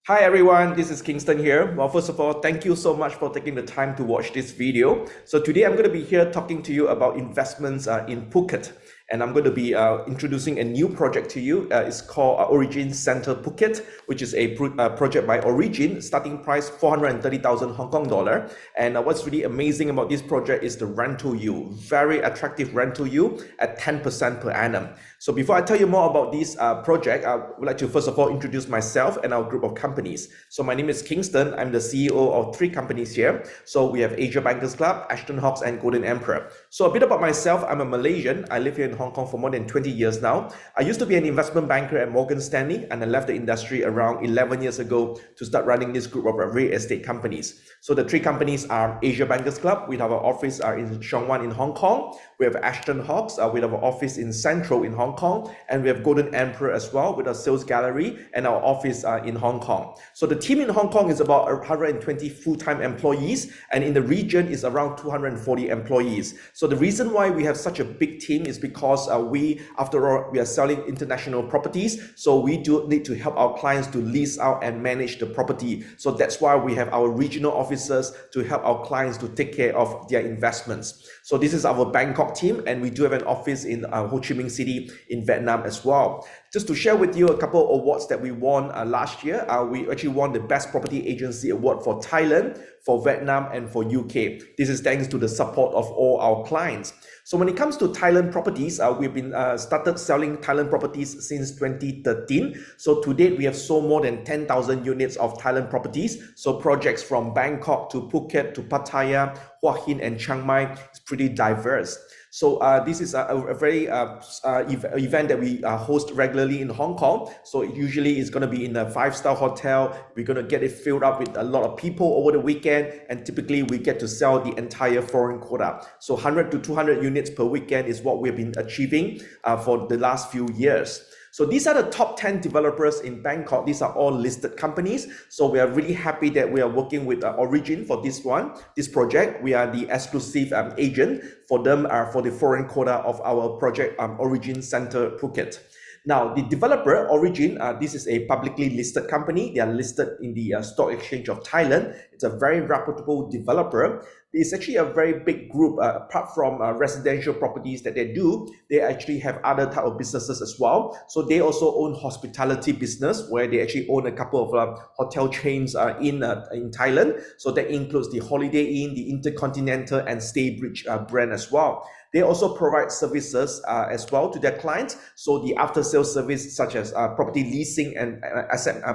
Hi everyone, this is Kingston here. Well, first of all, thank you so much for taking the time to watch this video. So today I'm going to be here talking to you about investments in Phuket. And I'm going to be introducing a new project to you. It's called Origin Centre Phuket, which is a project by Origin, starting price 430,000 Hong Kong dollar. And what's really amazing about this project is the rental yield, very attractive rental yield at 10% per annum. So before I tell you more about this project, I would like to first of all introduce myself and our group of companies. So my name is Kingston. I'm the CEO of 3 companies here. So we have Asia Bankers Club, Ashton Hawks, and Golden Emperor. So a bit about myself. I'm a Malaysian. I live here in Hong Kong for more than 20 years now. I used to be an investment banker at Morgan Stanley, and I left the industry around 11 years ago to start running this group of real estate companies. So the 3 companies are Asia Bankers Club, with our office in Sheung Wan in Hong Kong. We have Ashton Hawks with our office in Central in Hong Kong, and we have Golden Emperor as well with our sales gallery and our office in Hong Kong. So the team in Hong Kong is about 120 full-time employees, and in the region is around 240 employees. So the reason why we have such a big team is because after all, we are selling international properties, so we do need to help our clients to lease out and manage the property. So that's why we have our regional officers to help our clients to take care of their investments. So this is our Bangkok team, and we do have an office in Ho Chi Minh City in Vietnam as well. Just to share with you a couple of awards that we won last year. We actually won the Best Property Agency Award for Thailand, for Vietnam, and for UK. This is thanks to the support of all our clients. So when it comes to Thailand properties, we've been started selling Thailand properties since 2013. So to date, we have sold more than 10,000 units of Thailand properties. So projects from Bangkok to Phuket to Pattaya, Hua Hin, and Chiang Mai is pretty diverse. So this is a very event that we host regularly in Hong Kong. So usually it's going to be in a 5-star hotel. We're going to get it filled up with a lot of people over the weekend. And typically we get to sell the entire foreign quota. So 100 to 200 units per weekend is what we've been achieving for the last few years. So these are the top 10 developers in Bangkok. These are all listed companies. So we are really happy that we are working with Origin for this project. We are the exclusive agent for them for the foreign quota of our project Origin Centre Phuket. Now, the developer, Origin, this is a publicly listed company. They are listed in the Stock Exchange of Thailand. It's a very reputable developer. It's actually a very big group. Apart from residential properties that they do, they actually have other type of businesses as well. So they also own hospitality business, where they actually own a couple of hotel chains in Thailand. So that includes the Holiday Inn, the Intercontinental, and Staybridge brand as well. They also provide services as well to their clients. So the after-sales service, such as property leasing and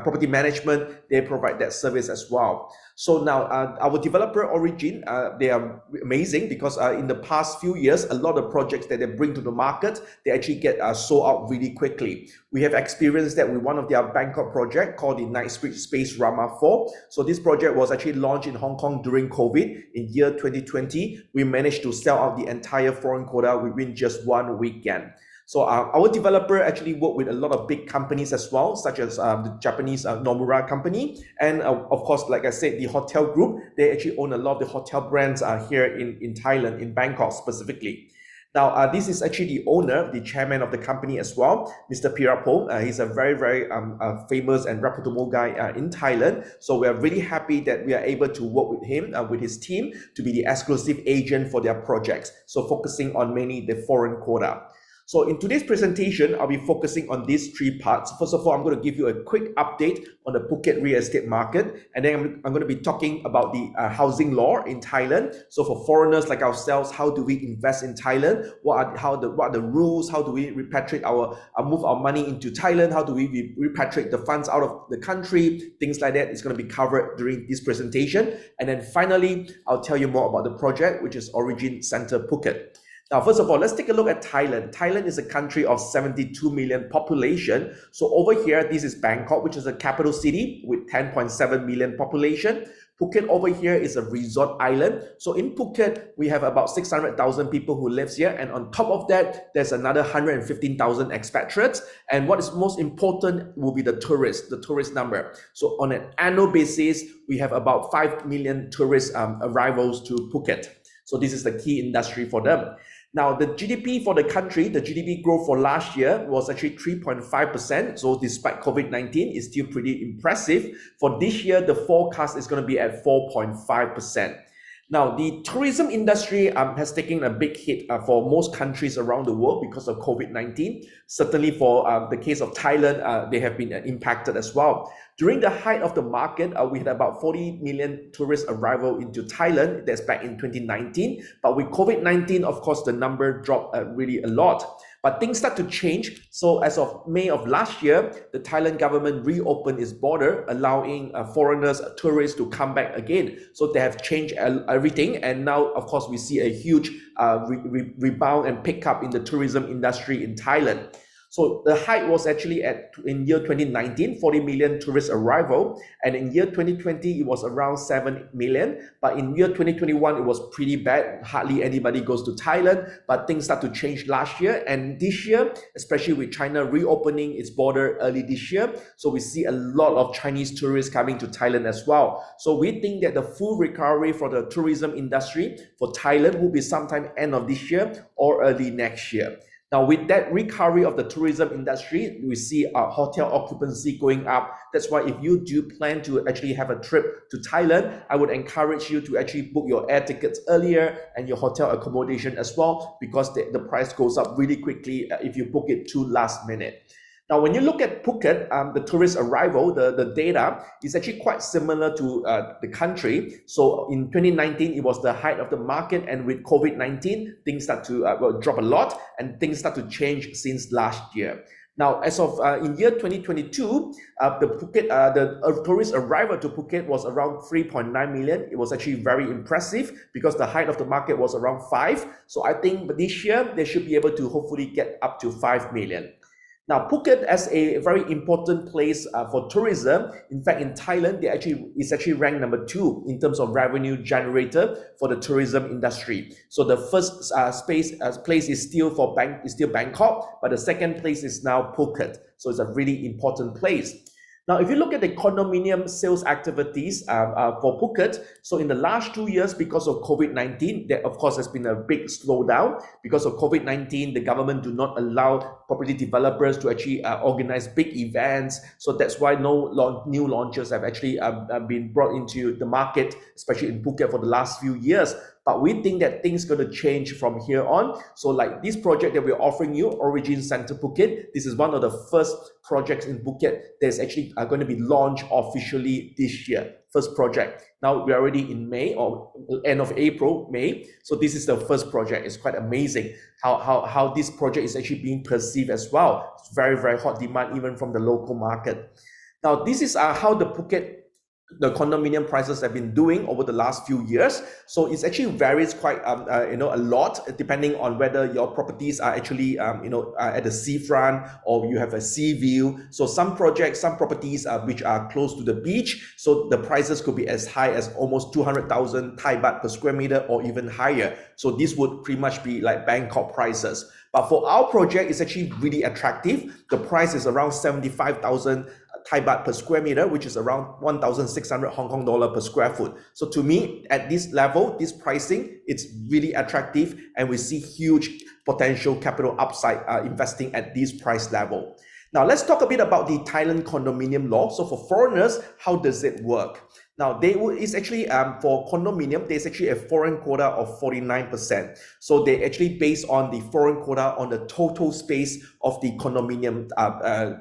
property management, they provide that service as well. So now our developer Origin, they are amazing because in the past few years, a lot of projects that they bring to the market, they actually get sold out really quickly. We have experienced that with one of their Bangkok project called the Knightsbridge Space Rama 4. So this project was actually launched in Hong Kong during COVID in year 2020. We managed to sell out the entire foreign quota within just one weekend. So our developer actually worked with a lot of big companies as well, such as the Japanese Nomura company. And of course, like I said, the hotel group, they actually own a lot of the hotel brands here in Thailand, in Bangkok specifically. Now, this is actually the owner, the chairman of the company as well, Mr. Pirapo. He's a very, very famous and reputable guy in Thailand. So we are really happy that we are able to work with him, with his team, to be the exclusive agent for their projects. So focusing on mainly the foreign quota. So in today's presentation, I'll be focusing on these 3 parts. First of all, I'm going to give you a quick update on the Phuket real estate market. And then I'm going to be talking about the housing law in Thailand. So for foreigners like ourselves, how do we invest in Thailand? What are the rules? How do we repatriate move our money into Thailand? How do we repatriate the funds out of the country? Things like that is going to be covered during this presentation. And then finally, I'll tell you more about the project, which is Origin Centre Phuket. Now, first of all, let's take a look at Thailand. Thailand is a country of 72 million population. So over here, this is Bangkok, which is a capital city with 10.7 million population. Phuket over here is a resort island. So in Phuket, we have about 600,000 people who lives here. And on top of that, there's another 115,000 expatriates. And what is most important will be the tourist number. So on an annual basis, we have about 5 million tourist arrivals to Phuket. So this is the key industry for them. Now, the GDP for the country, the GDP growth for last year was actually 3.5%. So despite COVID-19, it's still pretty impressive. For this year, the forecast is going to be at 4.5%. Now, the tourism industry has taken a big hit for most countries around the world because of COVID-19. Certainly for the case of Thailand, they have been impacted as well. During the height of the market, we had about 40 million tourist arrival into Thailand. That's back in 2019. But with COVID-19, of course, the number dropped really a lot. But things start to change. So as of May of last year, the Thailand government reopened its border, allowing foreigners, tourists to come back again. So they have changed everything. And now, of course, we see a huge rebound and pickup in the tourism industry in Thailand. So the height was actually in year 2019, 40 million tourist arrival. And in year 2020, it was around 7 million. But in year 2021, it was pretty bad. Hardly anybody goes to Thailand, but things start to change last year. And this year, especially with China reopening its border early this year, so we see a lot of Chinese tourists coming to Thailand as well. So we think that the full recovery for the tourism industry for Thailand will be sometime end of this year or early next year. Now, with that recovery of the tourism industry, we see our hotel occupancy going up. That's why if you do plan to actually have a trip to Thailand, I would encourage you to actually book your air tickets earlier and your hotel accommodation as well, because the price goes up really quickly if you book it too last minute. Now, when you look at Phuket, the tourist arrival, the data is actually quite similar to the country. So in 2019, it was the height of the market, and with COVID-19, things start to drop a lot, and things start to change since last year. Now, as of in year 2022, the tourist arrival to Phuket was around 3.9 million. It was actually very impressive because the height of the market was around 5. So I think this year, they should be able to hopefully get up to 5 million. Now, Phuket as a very important place for tourism. In fact, in Thailand, it's actually ranked number 2 in terms of revenue generator for the tourism industry. So the first place is still Bangkok, but the second place is now Phuket. So it's a really important place. Now, if you look at the condominium sales activities for Phuket, so in the last 2 years, because of COVID-19, there of course has been a big slowdown. Because of COVID-19, the government do not allow property developers to actually organize big events. So that's why no new launches have actually been brought into the market, especially in Phuket for the last few years. But we think that things going to change from here on. So like this project that we're offering you, Origin Centre Phuket, this is one of the first projects in Phuket that's actually going to be launched officially this year. First project. Now we're already in May or end of April, May. So this is the first project. It's quite amazing how this project is actually being perceived as well. It's very, very hot demand even from the local market. Now this is how the condominium prices have been doing over the last few years. So it actually varies quite a lot depending on whether your properties are actually at the seafront or you have a sea view. So some properties which are close to the beach, so the prices could be as high as almost 200,000 Thai baht per square meter or even higher. So this would pretty much be like Bangkok prices. But for our project, it's actually really attractive. The price is around 75,000 Thai baht per square meter, which is around 1,600 Hong Kong dollar per square foot. So to me, at this level, this pricing, it's really attractive, and we see huge potential capital upside investing at this price level. Now, let's talk a bit about the Thailand condominium law. So for foreigners, how does it work? Now, it's actually for condominium, there's actually a foreign quota of 49%. So they actually based on the foreign quota on the total space of the condominium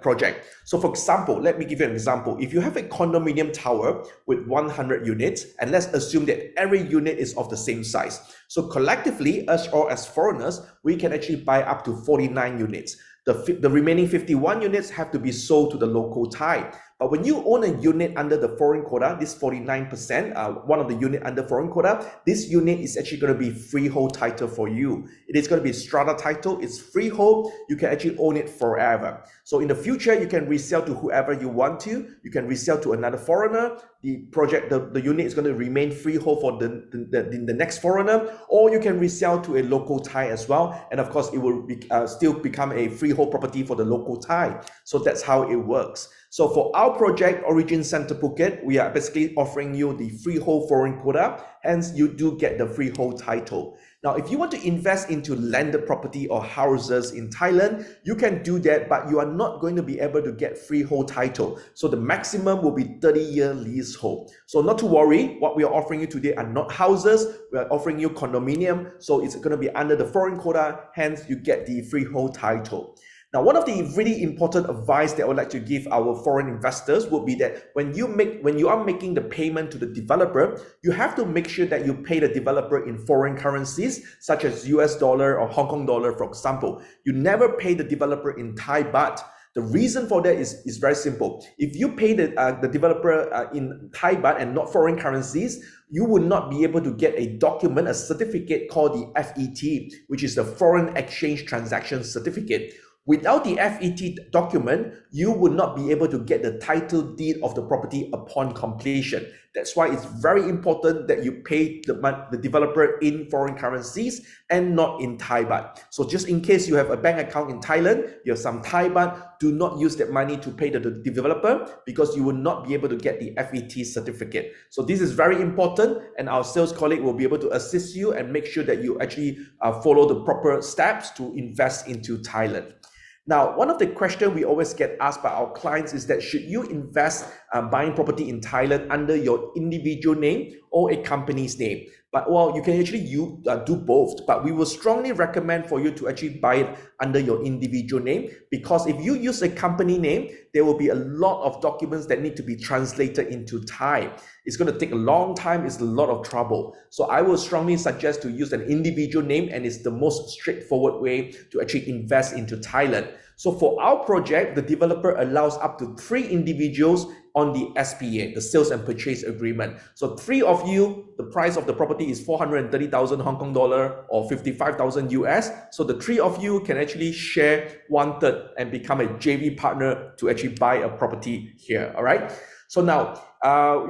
project. So for example, let me give you an example. If you have a condominium tower with 100 units, and let's assume that every unit is of the same size. So collectively, us or as foreigners, we can actually buy up to 49 units. The remaining 51 units have to be sold to the local Thai. But when you own a unit under the foreign quota, this 49%, one of the unit under foreign quota, this unit is actually going to be freehold title for you. It is going to be strata title. It's freehold. You can actually own it forever. So in the future, you can resell to whoever you want to. You can resell to another foreigner. The unit is going to remain freehold for the next foreigner, or you can resell to a local Thai as well. And of course, it will still become a freehold property for the local Thai. So that's how it works. So for our project, Origin Centre Phuket, we are basically offering you the freehold foreign quota. Hence, you do get the freehold title. Now, if you want to invest into landed property or houses in Thailand, you can do that, but you are not going to be able to get freehold title. So the maximum will be 30-year leasehold. So not to worry, what we are offering you today are not houses, we are offering you condominium. So it's going to be under the foreign quota, hence you get the freehold title. Now, one of the really important advice that I would like to give our foreign investors would be that when you are making the payment to the developer, you have to make sure that you pay the developer in foreign currencies, such as US dollar or Hong Kong dollar, for example. You never pay the developer in Thai baht. The reason for that is very simple. If you pay the developer in Thai baht and not foreign currencies, you will not be able to get a document, a certificate called the FET, which is the Foreign Exchange Transaction Certificate. Without the FET document, you would not be able to get the title deed of the property upon completion. That's why it's very important that you pay the developer in foreign currencies and not in Thai baht. So just in case you have a bank account in Thailand, you have some Thai baht, do not use that money to pay the developer because you will not be able to get the FET certificate. So this is very important, and our sales colleague will be able to assist you and make sure that you actually follow the proper steps to invest into Thailand. Now, one of the questions we always get asked by our clients is that should you invest buying property in Thailand under your individual name or a company's name? But well, you can actually do both, but we will strongly recommend for you to actually buy it under your individual name, because if you use a company name, there will be a lot of documents that need to be translated into Thai. It's going to take a long time, it's a lot of trouble. So I will strongly suggest to use an individual name, and it's the most straightforward way to actually invest into Thailand. So for our project, the developer allows up to 3 individuals on the SPA, the sales and purchase agreement. So 3 of you, the price of the property is 430,000 Hong Kong dollar or 55,000 US. So the 3 of you can actually share 1/3 and become a JV partner to actually buy a property here. All right. So now,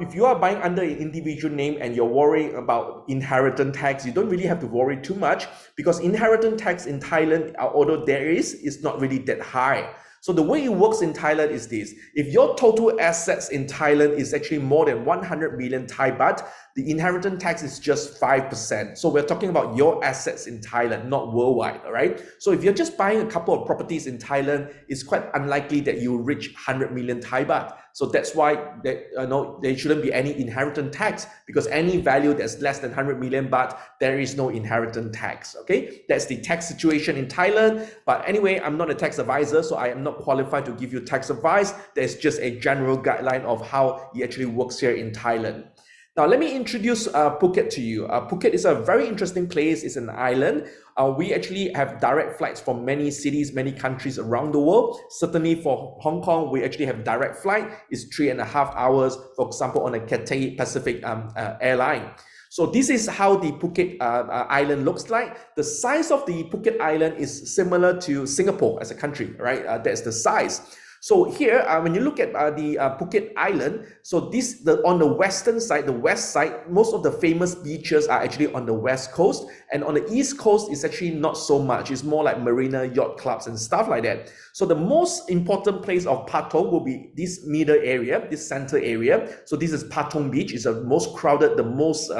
if you are buying under an individual name and you're worrying about inheritance tax, you don't really have to worry too much, because inheritance tax in Thailand, although there is not really that high. So the way it works in Thailand is this: if your total assets in Thailand is actually more than 100 million Thai baht, the inheritance tax is just 5%. So we're talking about your assets in Thailand, not worldwide, all right? So if you're just buying a couple of properties in Thailand, it's quite unlikely that you reach 100 million Thai baht. So that's why there shouldn't be any inheritance tax, because any value that's less than 100 million baht, there is no inheritance tax, okay? That's the tax situation in Thailand. But anyway, I'm not a tax advisor, so I am not qualified to give you tax advice. There's just a general guideline of how it actually works here in Thailand. Now, let me introduce Phuket to you. Phuket is a very interesting place. It's an island. We actually have direct flights from many cities, many countries around the world. Certainly for Hong Kong, we actually have direct flight. It's 3.5 hours, for example, on a Cathay Pacific airline. So this is how the Phuket island looks like. The size of the Phuket island is similar to Singapore as a country, right? That's the size. So here, when you look at the Phuket Island, so on the western side, the west side, most of the famous beaches are actually on the west coast, and on the east coast, it's actually not so much. It's more like marina, yacht clubs, and stuff like that. So the most important place of Patong will be this middle area, this center area. So this is Patong Beach. It's the most crowded, the most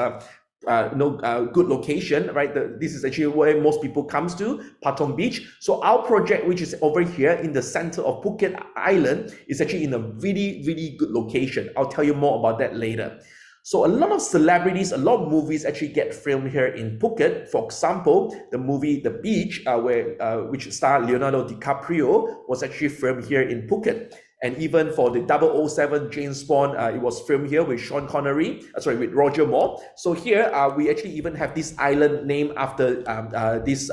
good location, right? This is actually where most people comes to, Patong Beach. So our project, which is over here in the center of Phuket Island, is actually in a really, really good location. I'll tell you more about that later. So a lot of celebrities, a lot of movies actually get filmed here in Phuket. For example, the movie The Beach, which starred Leonardo DiCaprio, was actually filmed here in Phuket. And even for the 007 James Bond, it was filmed here with Sean Connery, with Roger Moore. So here, we actually even have this island named after this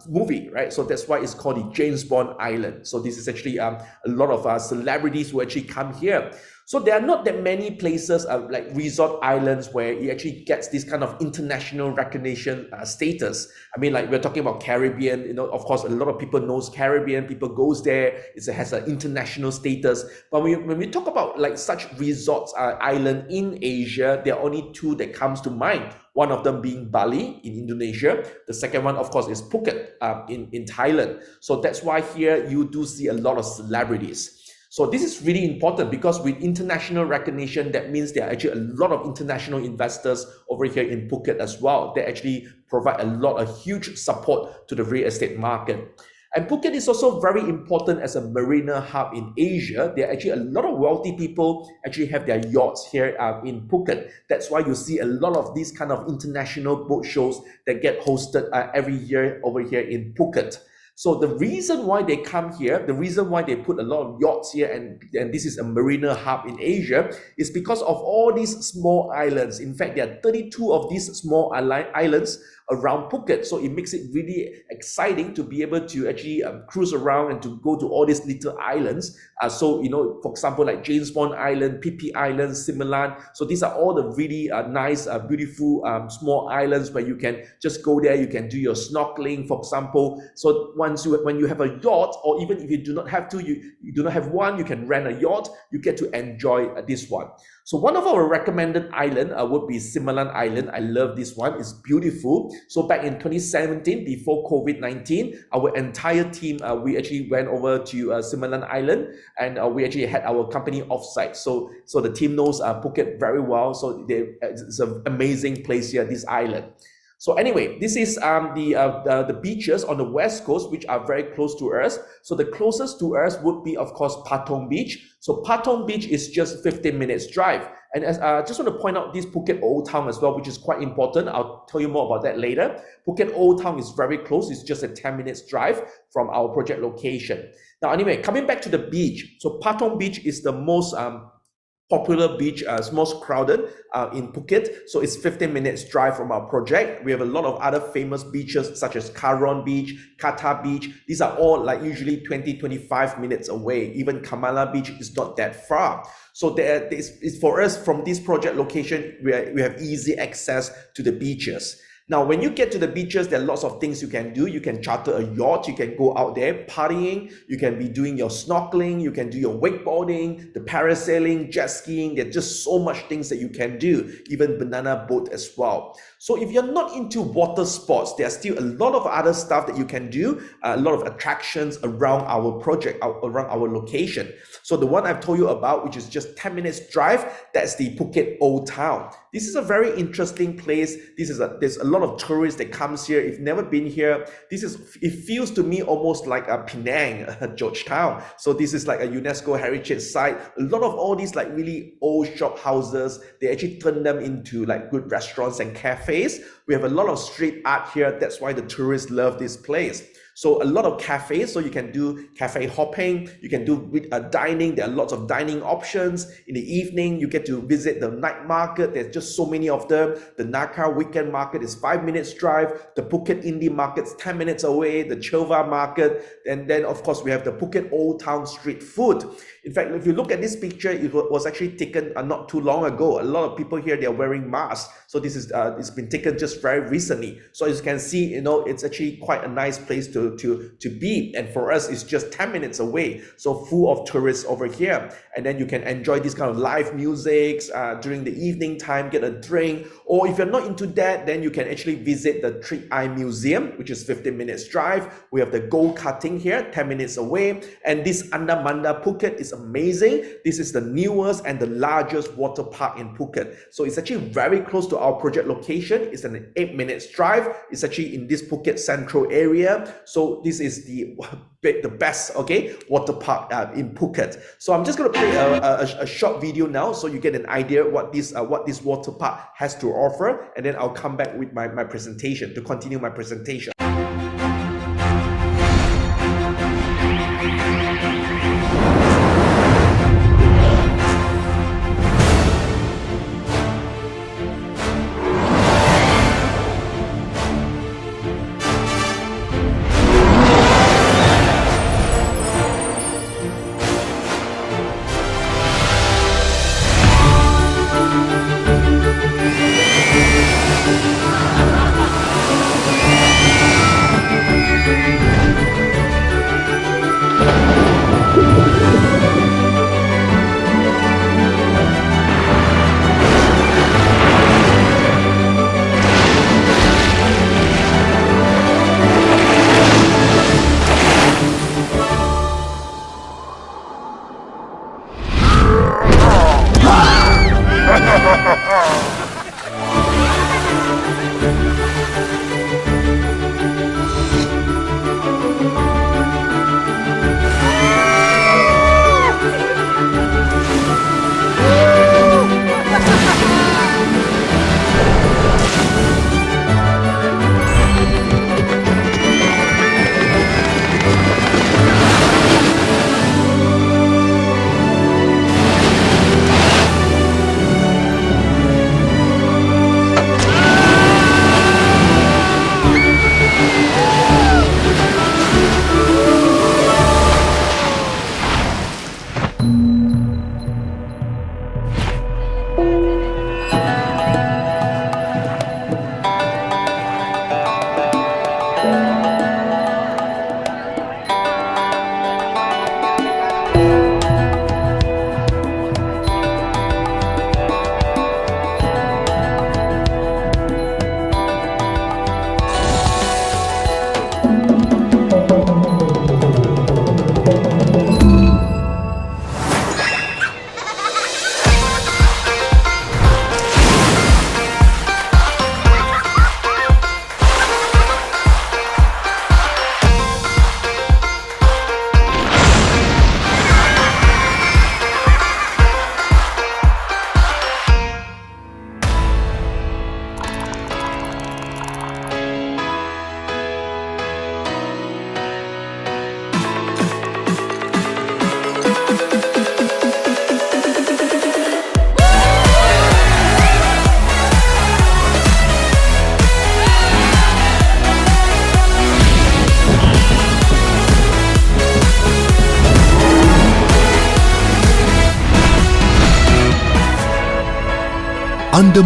movie, right? So that's why it's called the James Bond Island. So this is actually a lot of celebrities who actually come here. So there are not that many places like resort islands where it actually gets this kind of international recognition status. I mean, like we're talking about Caribbean, of course, a lot of people knows Caribbean, people goes there, it has an international status. But when we talk about like such resorts island in Asia, there are only 2 that comes to mind. One of them being Bali in Indonesia. The second one, of course, is Phuket in Thailand. So that's why here you do see a lot of celebrities. So this is really important because with international recognition, that means there are actually a lot of international investors over here in Phuket as well. They actually provide a huge support to the real estate market. And Phuket is also very important as a marina hub in Asia. There are actually a lot of wealthy people actually have their yachts here in Phuket. That's why you see a lot of these kind of international boat shows that get hosted every year over here in Phuket. So the reason why they come here, the reason why they put a lot of yachts here, and this is a marina hub in Asia, is because of all these small islands. In fact, there are 32 of these small islands around Phuket. So it makes it really exciting to be able to actually cruise around and to go to all these little islands. So, for example, like James Bond Island, PP Island, Similan. So these are all the really nice, beautiful small islands where you can just go there. You can do your snorkeling, for example. So when you have a yacht, or even if you do not have to, you do not have one, you can rent a yacht. You get to enjoy this one. So one of our recommended island would be Similan Island. I love this one. It's beautiful. So back in 2017, before COVID-19, our entire team, we actually went over to Similan Island, and we actually had our company offsite. So the team knows Phuket very well. So it's an amazing place here, this island. So anyway, this is the beaches on the west coast, which are very close to us. So the closest to us would be, of course, Patong Beach. So Patong Beach is just 15 minutes drive. And as I just want to point out this Phuket Old Town as well, which is quite important. I'll tell you more about that later. Phuket Old Town is very close. It's just a 10 minutes drive from our project location. Now, anyway, coming back to the beach. So Patong Beach is the most popular beach, most crowded in Phuket. So it's 15 minutes drive from our project. We have a lot of other famous beaches such as Karon Beach, Kata Beach. These are all like usually 20-25 minutes away. Even Kamala Beach is not that far. So for us, from this project location, we have easy access to the beaches. Now, when you get to the beaches, there are lots of things you can do. You can charter a yacht, you can go out there partying, you can be doing your snorkeling, you can do your wakeboarding, the parasailing, jet skiing. There are just so much things that you can do, even banana boat as well. So if you're not into water sports, there's still a lot of other stuff that you can do, a lot of attractions around our project, around our location. So the one I've told you about, which is just 10 minutes drive, that's the Phuket Old Town. This is a very interesting place. There's a lot of tourists that comes here. If you've never been here, it feels to me almost like a Penang, Georgetown. So this is like a UNESCO heritage site. A lot of all these like really old shop houses, they actually turn them into like good restaurants and cafes. We have a lot of street art here. That's why the tourists love this place. So a lot of cafes, so you can do cafe hopping, you can do dining. There are lots of dining options. In the evening, you get to visit the night market. There's just so many of them. The Naka weekend market is 5 minutes drive. The Phuket Indie market's 10 minutes away. The Chilva market. And then, of course, we have the Phuket Old Town street food. In fact, if you look at this picture, it was actually taken not too long ago. A lot of people here, they're wearing masks. So this is it's been taken just very recently. So as you can see, it's actually quite a nice place to be. And for us, it's just 10 minutes away. So full of tourists over here. And then you can enjoy this kind of live music during the evening time, get a drink. Or if you're not into that, then you can actually visit the Trick Eye Museum, which is 15 minutes drive. We have the go-karting here, 10 minutes away. And this Andamanda Phuket is amazing. This is the newest and the largest water park in Phuket. So it's actually very close to our project location. It's an 8 minutes drive. It's actually in this Phuket central area. So this is the best, water park in Phuket. So I'm just going to play a short video now, so you get an idea what this water park has to offer, and then I'll come back with my presentation to continue my presentation.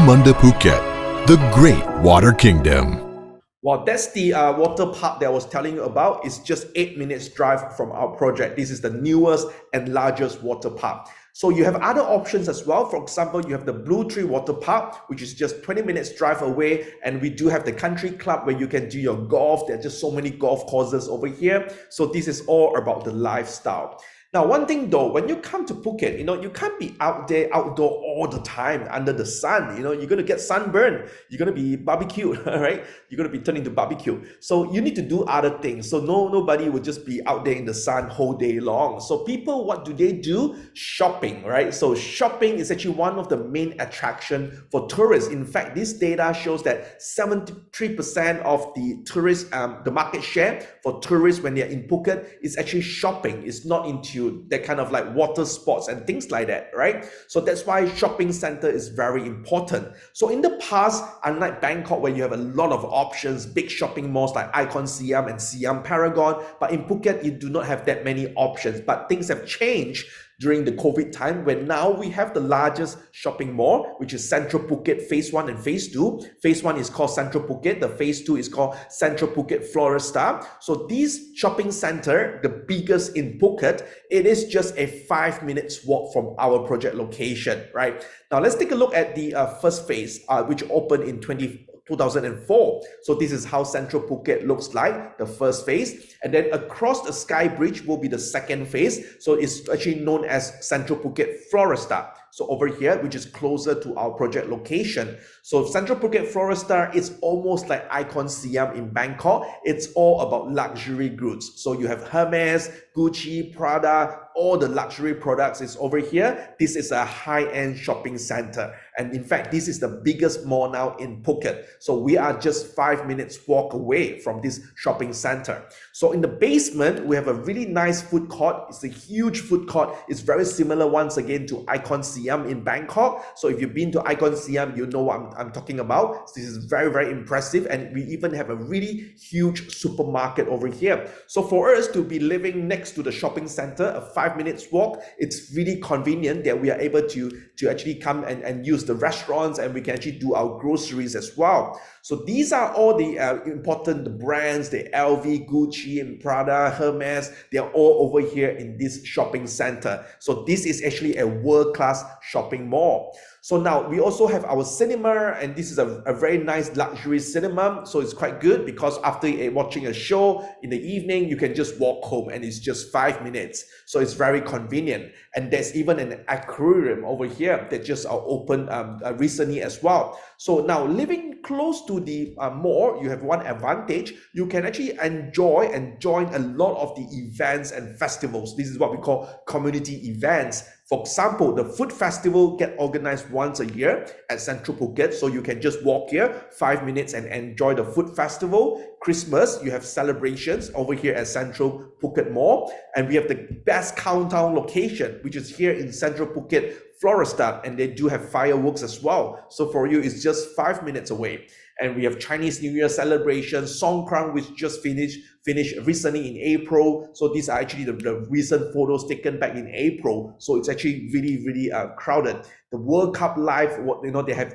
Under Phuket, the Great Water Kingdom. Well, that's the water park that I was telling you about. It's just 8 minutes drive from our project. This is the newest and largest water park. So you have other options as well. For example, you have the Blue Tree Water Park, which is just 20 minutes drive away. And we do have the country club where you can do your golf. There are just so many golf courses over here. So this is all about the lifestyle. Now, one thing though, when you come to Phuket, you can't be out there, outdoor all the time under the sun. You're going to get sunburned. You're going to be barbecued, right? You're going to be turned into barbecue. So you need to do other things. So nobody will just be out there in the sun whole day long. So people, what do they do? Shopping, right? So shopping is actually one of the main attraction for tourists. In fact, this data shows that 73% of the tourists, the market share for tourists when they're in Phuket is actually shopping. It's not into that kind of like water sports and things like that, right? So that's why shopping center is very important. So in the past, unlike Bangkok where you have a lot of options, big shopping malls like Icon Siam and Siam Paragon, but in Phuket you do not have that many options. But things have changed during the COVID time, when now we have the largest shopping mall, which is Central Phuket Phase 1 and Phase 2. Phase 1 is called Central Phuket. The Phase 2 is called Central Phuket Floresta. So this shopping center, the biggest in Phuket, it is just a 5 minutes walk from our project location, right? Now let's take a look at the first phase, which opened in 2004. So this is how Central Phuket looks like, the first phase. And then across the Sky Bridge will be the second phase. So it's actually known as Central Phuket Floresta. So over here, which is closer to our project location. So Central Phuket Floresta is almost like Icon Siam in Bangkok. It's all about luxury goods. So you have Hermes, Gucci, Prada, all the luxury products is over here. This is a high-end shopping center. And in fact, this is the biggest mall now in Phuket. So we are just 5 minutes walk away from this shopping center. So in the basement, we have a really nice food court. It's a huge food court. It's very similar once again to Icon Siam in Bangkok. So if you've been to Icon Siam, you know what I'm talking about. This is very, very impressive. And we even have a really huge supermarket over here. So for us to be living next to the shopping center, a 5 minutes walk, it's really convenient that we are able to actually come and use the restaurants, and we can actually do our groceries as well. So these are all the important brands, the LV, Gucci, and Prada, Hermes. They are all over here in this shopping center. So this is actually a world-class shopping mall. So now we also have our cinema, and this is a very nice luxury cinema. So it's quite good because after watching a show in the evening, you can just walk home and it's just 5 minutes. So it's very convenient. And there's even an aquarium over here that just opened recently as well. So now living close to the mall, you have one advantage. You can actually enjoy and join a lot of the events and festivals. This is what we call community events. For example, the food festival get organized once a year at Central Phuket. So you can just walk here 5 minutes and enjoy the food festival. Christmas, you have celebrations over here at Central Phuket Mall. And we have the best countdown location, which is here in Central Phuket, Floresta, and they do have fireworks as well. So for you, it's just 5 minutes away. And we have Chinese New Year celebration, Songkran, which just finished recently in April. So these are actually the recent photos taken back in April. So it's actually really crowded. The World Cup live, they have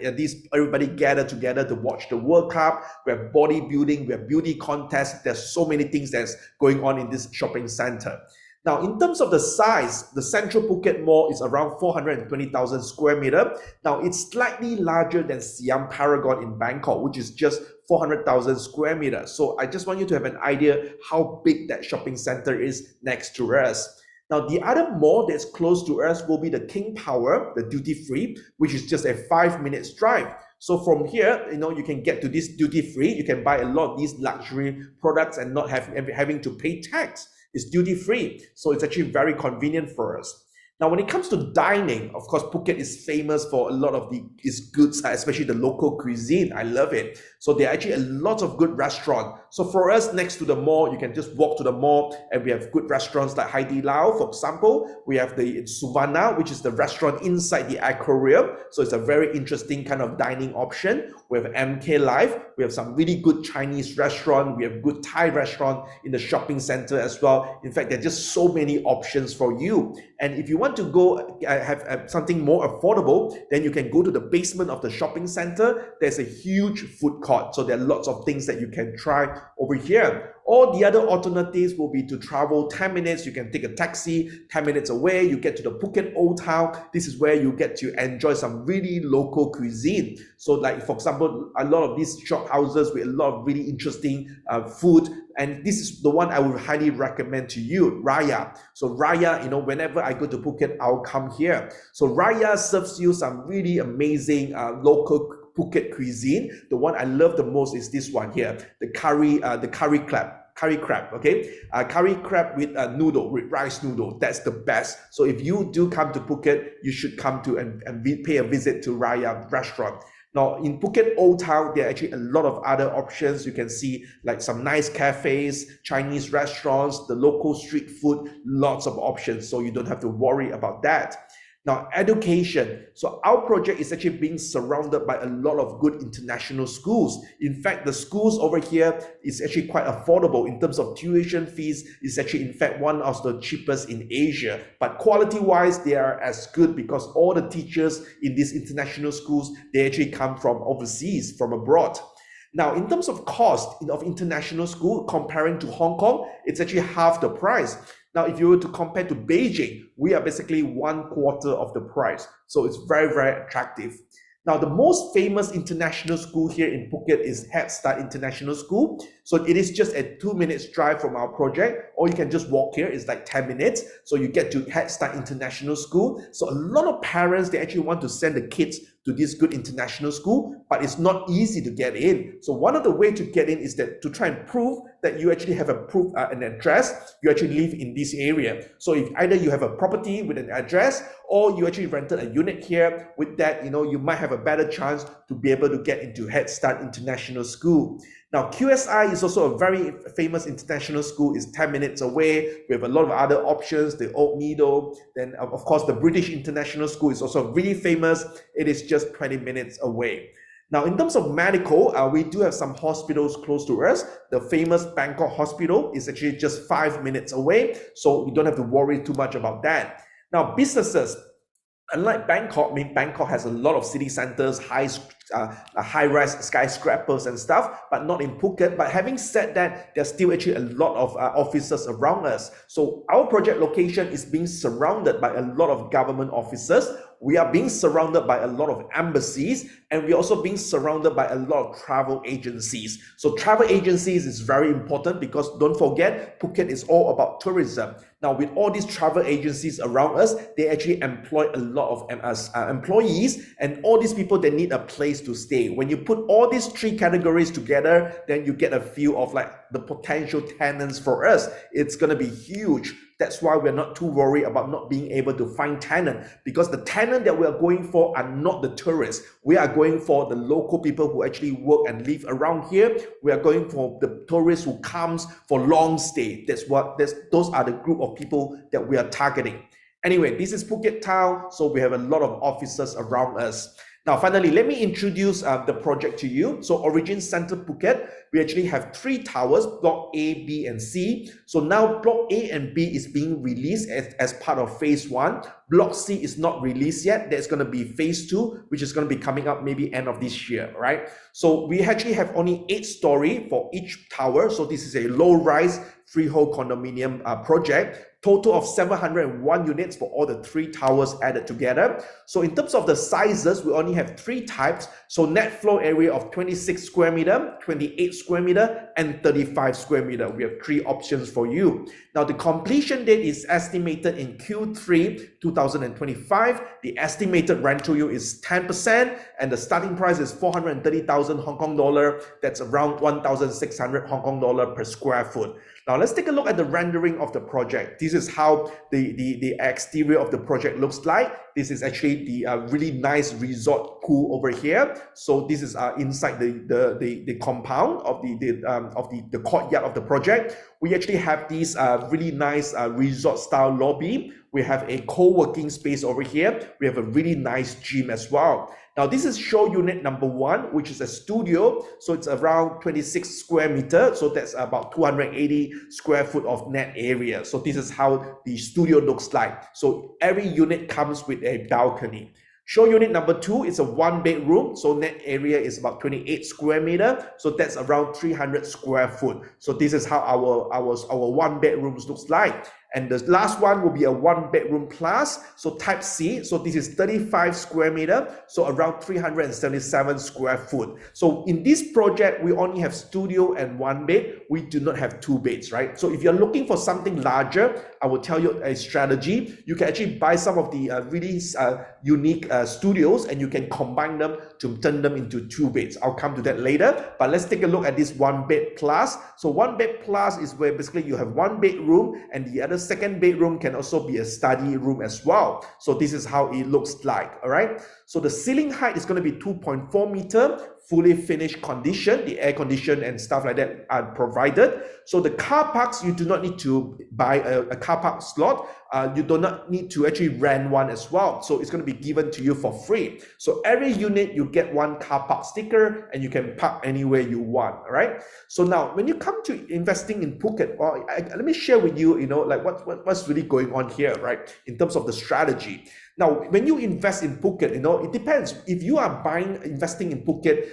everybody gather together to watch the World Cup. We have bodybuilding, we have beauty contests. There's so many things that's going on in this shopping center. Now, in terms of the size, the Central Phuket Mall is around 420,000 square meter. Now, it's slightly larger than Siam Paragon in Bangkok, which is just 400,000 square meters. So I just want you to have an idea how big that shopping center is next to us. Now, the other mall that's close to us will be the King Power, the duty free, which is just a 5 minutes drive. So from here, you can get to this duty free. You can buy a lot of these luxury products and not having to pay tax. It's duty free. So it's actually very convenient for us. Now, when it comes to dining, of course, Phuket is famous for a lot of its goods, especially the local cuisine. I love it. So there are actually a lot of good restaurants. So for us, next to the mall, you can just walk to the mall and we have good restaurants like Hai Di Lao, for example. We have the Suvana, which is the restaurant inside the aquarium. So it's a very interesting kind of dining option. We have MK Life. We have some really good Chinese restaurant. We have good Thai restaurant in the shopping center as well. In fact, there are just so many options for you. And if you want to go have something more affordable, then you can go to the basement of the shopping center. There's a huge food court. So there are lots of things that you can try over here. Or the other alternatives will be to travel 10 minutes. You can take a taxi 10 minutes away. You get to the Phuket Old Town. This is where you get to enjoy some really local cuisine. So like, for example, a lot of these shop houses with a lot of really interesting food. And this is the one I would highly recommend to you, Raya. So Raya, whenever I go to Phuket, I'll come here. So Raya serves you some really amazing local Phuket cuisine. The one I love the most is this one here, the curry crab, okay? Curry crab with a noodle, with rice noodle. That's the best. So if you do come to Phuket, you should come to and pay a visit to Raya restaurant. Now, in Phuket Old Town, there are actually a lot of other options. You can see like some nice cafes, Chinese restaurants, the local street food, lots of options. So you don't have to worry about that. Now, education. So our project is actually being surrounded by a lot of good international schools. In fact, the schools over here is actually quite affordable in terms of tuition fees. It's actually, in fact, one of the cheapest in Asia. But quality-wise, they are as good because all the teachers in these international schools, they actually come from overseas, from abroad. Now, in terms of cost of international school, comparing to Hong Kong, it's actually half the price. Now, if you were to compare to Beijing, we are basically 1/4 of the price. So it's very, very attractive. Now, the most famous international school here in Phuket is Head Start International School. So it is just a 2 minutes drive from our project, or you can just walk here. It's like 10 minutes. So you get to Head Start International School. So a lot of parents, they actually want to send the kids to this good international school, but it's not easy to get in. So one of the ways to get in is that to try and prove that you actually have an address, you actually live in this area. So if either you have a property with an address, or you actually rented a unit here, with that, you might have a better chance to be able to get into Head Start International School. Now, QSI is also a very famous international school. It's 10 minutes away. We have a lot of other options, the Old Meadow. Then, of course, the British International School is also really famous. It is just 20 minutes away. Now, in terms of medical, we do have some hospitals close to us. The famous Bangkok Hospital is actually just 5 minutes away. So you don't have to worry too much about that. Now, businesses. Unlike Bangkok, Bangkok has a lot of city centers, high-rise skyscrapers and stuff, but not in Phuket. But having said that, there's still actually a lot of offices around us. So our project location is being surrounded by a lot of government offices. we are being surrounded by a lot of embassies, and we're also being surrounded by a lot of travel agencies. So travel agencies is very important because don't forget, Phuket is all about tourism. Now, with all these travel agencies around us, they actually employ a lot of employees, and all these people, they need a place to stay. When you put all these three categories together, then you get a feel of like the potential tenants for us. It's going to be huge. That's why we're not too worried about not being able to find tenant, because the tenant that we are going for are not the tourists. We are going for the local people who actually work and live around here. We are going for the tourists who comes for long stay. Those are the group of people that we are targeting. Anyway, this is Phuket town, so we have a lot of offices around us. Now, finally, let me introduce the project to you. So Origin Centre Phuket, we actually have 3 towers, Block A, B, and C. So now Block A and B is being released as part of phase 1. Block C is not released yet. There's going to be phase 2, which is going to be coming up maybe end of this year, right? So we actually have only 8 story for each tower. So this is a low-rise freehold condominium project. Total of 701 units for all the 3 towers added together. So in terms of the sizes, we only have 3 types. So net floor area of 26 square meter, 28 square meter, and 35 square meter. We have 3 options for you. Now the completion date is estimated in Q3 2025. The estimated rental yield is 10%, and the starting price is 430,000 Hong Kong dollar. That's around 1,600 Hong Kong dollar per square foot. Now let's take a look at the rendering of the project. This is how the exterior of the project looks like. This is actually the really nice resort pool over here. So this is inside the compound of the courtyard of the project. We actually have these really nice resort style lobby. We have a co-working space over here. We have a really nice gym as well. Now this is show unit number 1, which is a studio. So it's around 26 square meter. So that's about 280 square foot of net area. So this is how the studio looks like. So every unit comes with a balcony. Show unit number 2 is a 1-bedroom. So net area is about 28 square meter. So that's around 300 square foot. So this is how our 1-bedrooms looks like. And the last one will be a 1-bedroom plus, so type C. So this is 35 square meter, so around 377 square foot. So in this project, we only have studio and 1 bed. We do not have 2 beds, right? So if you're looking for something larger, I will tell you a strategy. You can actually buy some of the really unique studios, and you can combine them to turn them into 2 beds. I'll come to that later, but let's take a look at this 1 bed plus. So 1 bed plus is where basically you have 1 bedroom, and the other second bedroom can also be a study room as well. So this is how it looks like. All right, so the ceiling height is going to be 2.4 meter, fully finished condition. The air condition and stuff like that are provided. So the car parks, you do not need to buy a car park slot. You do not need to actually rent one as well. So it's going to be given to you for free. So every unit you get 1 car park sticker, and you can park anywhere you want. All right. So now when you come to investing in Phuket, let me share with you, like what's really going on here, right? In terms of the strategy. Now, when you invest in Phuket, it depends. If you are investing in Phuket,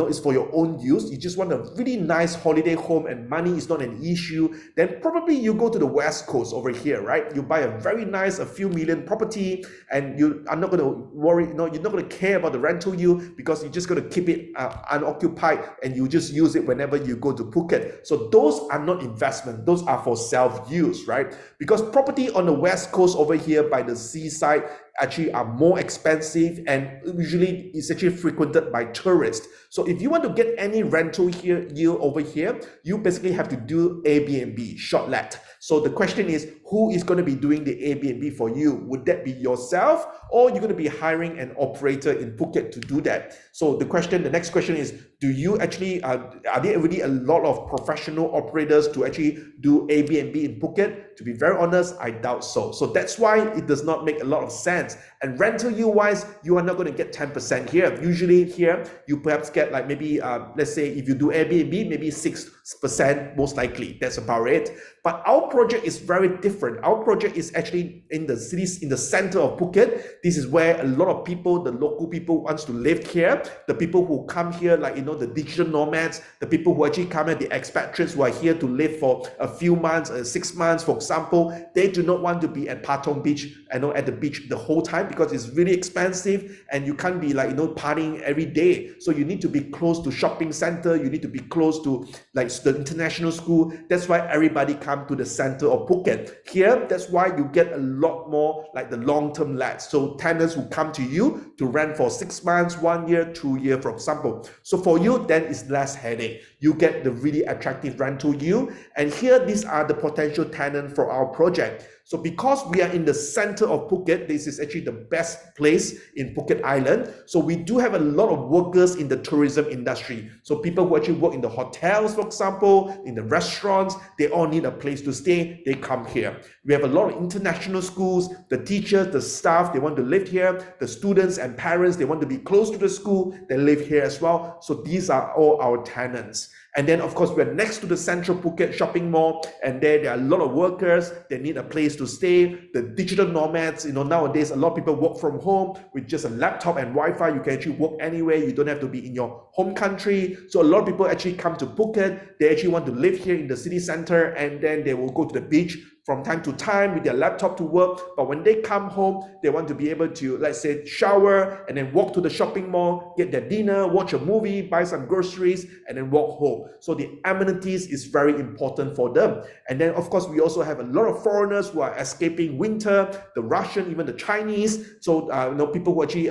it's for your own use. You just want a really nice holiday home and money is not an issue. Then probably you go to the West Coast over here, right? You buy a very nice, a few million property, and you are not going to worry. You're not going to care about the rental yield because you're just going to keep it unoccupied, and you just use it whenever you go to Phuket. So those are not investment. Those are for self-use, right? Because property on the West Coast over here by the seaside actually are more expensive, and usually it's actually frequented by tourists. So if you want to get any rental yield over here, you basically have to do Airbnb, short let. So the question is, who is going to be doing the Airbnb for you? Would that be yourself, or you're going to be hiring an operator in Phuket to do that? So the next question is, do you actually, are there already a lot of professional operators to actually do Airbnb in Phuket? To be very honest, I doubt so. So that's why it does not make a lot of sense. And rental yield wise, you are not going to get 10% here. Usually here, you perhaps get like maybe, let's say if you do Airbnb, maybe 6% most likely. That's about it. But our project is very different. Our project is actually in the cities, in the center of Phuket. This is where a lot of people, the local people wants to live here. The people who come here, like, the digital nomads, the people who actually come here, the expatriates who are here to live for a few months, 6 months, for example, they do not want to be at Patong Beach, at the beach the whole time, because it's really expensive and you can't be like, partying every day. So you need to be close to shopping center. You need to be close to like the international school. That's why everybody come to the center of Phuket. Here, that's why you get a lot more like the long-term lets. So tenants who come to you to rent for 6 months, 1 year, 2 years, for example. So for you, then it's less headache. You get the really attractive rental yield. And here, these are the potential tenants for our project. So because we are in the center of Phuket, this is actually the best place in Phuket Island. So we do have a lot of workers in the tourism industry. So people who actually work in the hotels, for example, in the restaurants, they all need a place to stay. They come here. We have a lot of international schools, the teachers, the staff, they want to live here. The students and parents, they want to be close to the school. They live here as well. So these are all our tenants. And then, of course, we're next to the Central Phuket shopping mall, and there are a lot of workers. They need a place to stay. The digital nomads, nowadays, a lot of people work from home with just a laptop and Wi-Fi. You can actually work anywhere. You don't have to be in your home country. So a lot of people actually come to Phuket. They actually want to live here in the city center, and then they will go to the beach from time to time with their laptop to work. But when they come home, they want to be able to, let's say, shower and then walk to the shopping mall, get their dinner, watch a movie, buy some groceries, and then walk home. So the amenities is very important for them. And then, of course, we also have a lot of foreigners who are escaping winter, the Russian, even the Chinese. So, people who actually,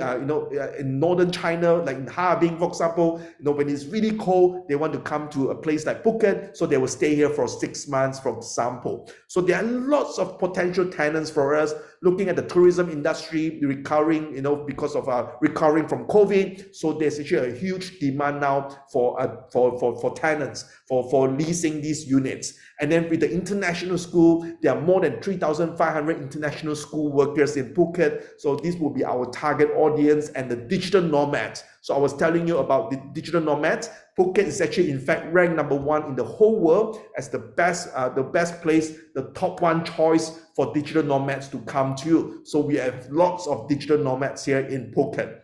in northern China, like in Harbin, for example, when it's really cold, they want to come to a place like Phuket. So they will stay here for 6 months, for example. So there are lots of potential tenants for us. Looking at the tourism industry recovering, because of recovering from COVID. So there's actually a huge demand now for tenants for leasing these units. And then with the international school, there are more than 3,500 international school workers in Phuket. So this will be our target audience, and the digital nomads. So I was telling you about the digital nomads. Phuket is actually, in fact, ranked #1 in the whole world as the best place, the top 1 choice for digital nomads to come to. So we have lots of digital nomads here in Phuket.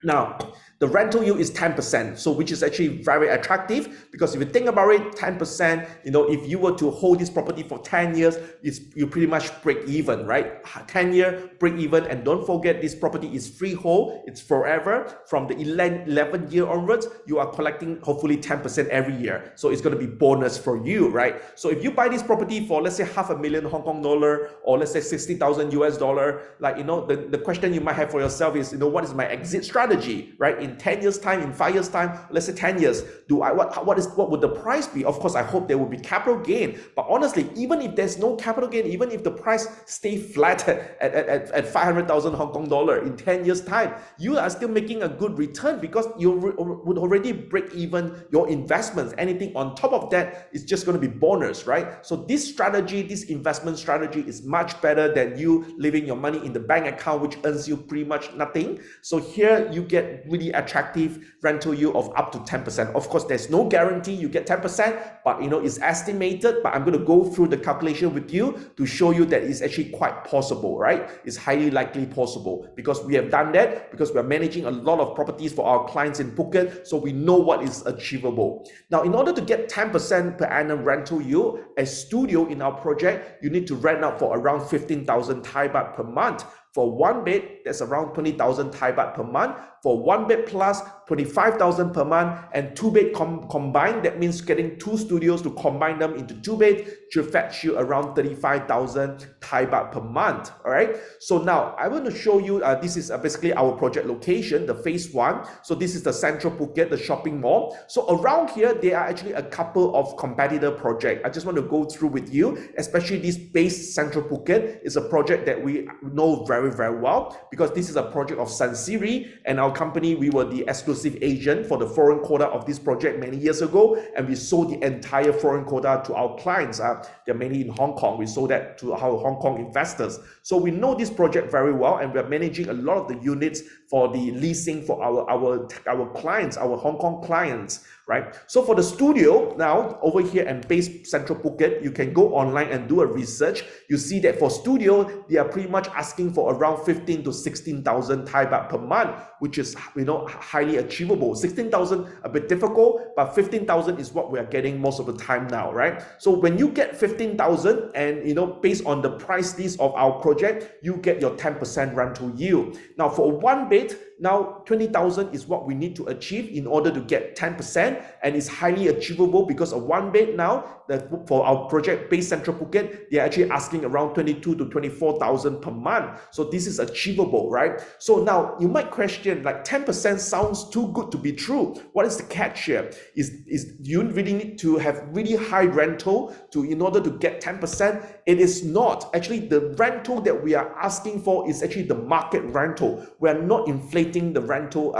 Now, the rental yield is 10%, so which is actually very attractive, because if you think about it, 10%, if you were to hold this property for 10 years, you pretty much break even, right? 10-year break even. And don't forget, this property is freehold, it's forever. From the 11th year onwards, you are collecting hopefully 10% every year. So it's going to be bonus for you, right? So if you buy this property for, let's say, $500,000 Hong Kong dollar, or let's say $60,000 US dollar, the question you might have for yourself is, what is my exit strategy, right? In 10 years time, in 5 years time, let's say 10 years, what would the price be? Of course, I hope there will be capital gain. But honestly, even if there's no capital gain, even if the price stay flat at 500,000 Hong Kong dollar in 10 years time, you are still making a good return, because you would already break even your investments. Anything on top of that is just going to be bonus, right? So this strategy, this investment strategy, is much better than you leaving your money in the bank account, which earns you pretty much nothing. So here you get really attractive rental yield of up to 10%. Of course, there's no guarantee you get 10%, but it's estimated. But I'm going to go through the calculation with you to show you that it's actually quite possible, right? It's highly likely possible, because we have done that, because we're managing a lot of properties for our clients in Phuket, so we know what is achievable. Now, in order to get 10% per annum rental yield, a studio in our project, you need to rent out for around 15,000 Thai baht per month. For 1 bed, that's around 20,000 Thai baht per month. For 1 bed plus, 25,000 per month. And 2 bed combined, that means getting 2 studios to combine them into 2 beds should fetch you around 35,000 Thai baht per month. All right. So now I want to show you, this is basically our project location, the phase 1. So this is the Central Phuket, the shopping mall. So around here, there are actually a couple of competitor projects. I just want to go through with you, especially this base Central Phuket is a project that we know very, very well, because this is a project of Sansiri, and our company, we were the exclusive agent for the foreign quota of this project many years ago, and we sold the entire foreign quota to our clients. They're mainly in Hong Kong. We sold that to our Hong Kong investors. So we know this project very well, and we're managing a lot of the units for the leasing for our clients, our Hong Kong clients, right? So for the studio now over here and base Central Phuket, you can go online and do a research. You see that for studio, they are pretty much asking for around 15 to 16,000 Thai baht per month, which is, you know, highly achievable. 16,000 a bit difficult, but 15,000 is what we are getting most of the time now, right? So when you get 15,000 and, you know, based on the price list of our project, you get your 10% rental yield. Now for a one bed, now 20,000 is what we need to achieve in order to get 10%, and it's highly achievable because a one bed now, that for our project based Central Phuket, they're actually asking around 22 to 24,000 per month. So this is achievable, right? So now you might question, like 10% sounds too good to be true. What is the catch here? Is you really need to have really high rental in order to get 10%? It is not. Actually, the rental that we are asking for is actually the market rental. We are not inflating the rental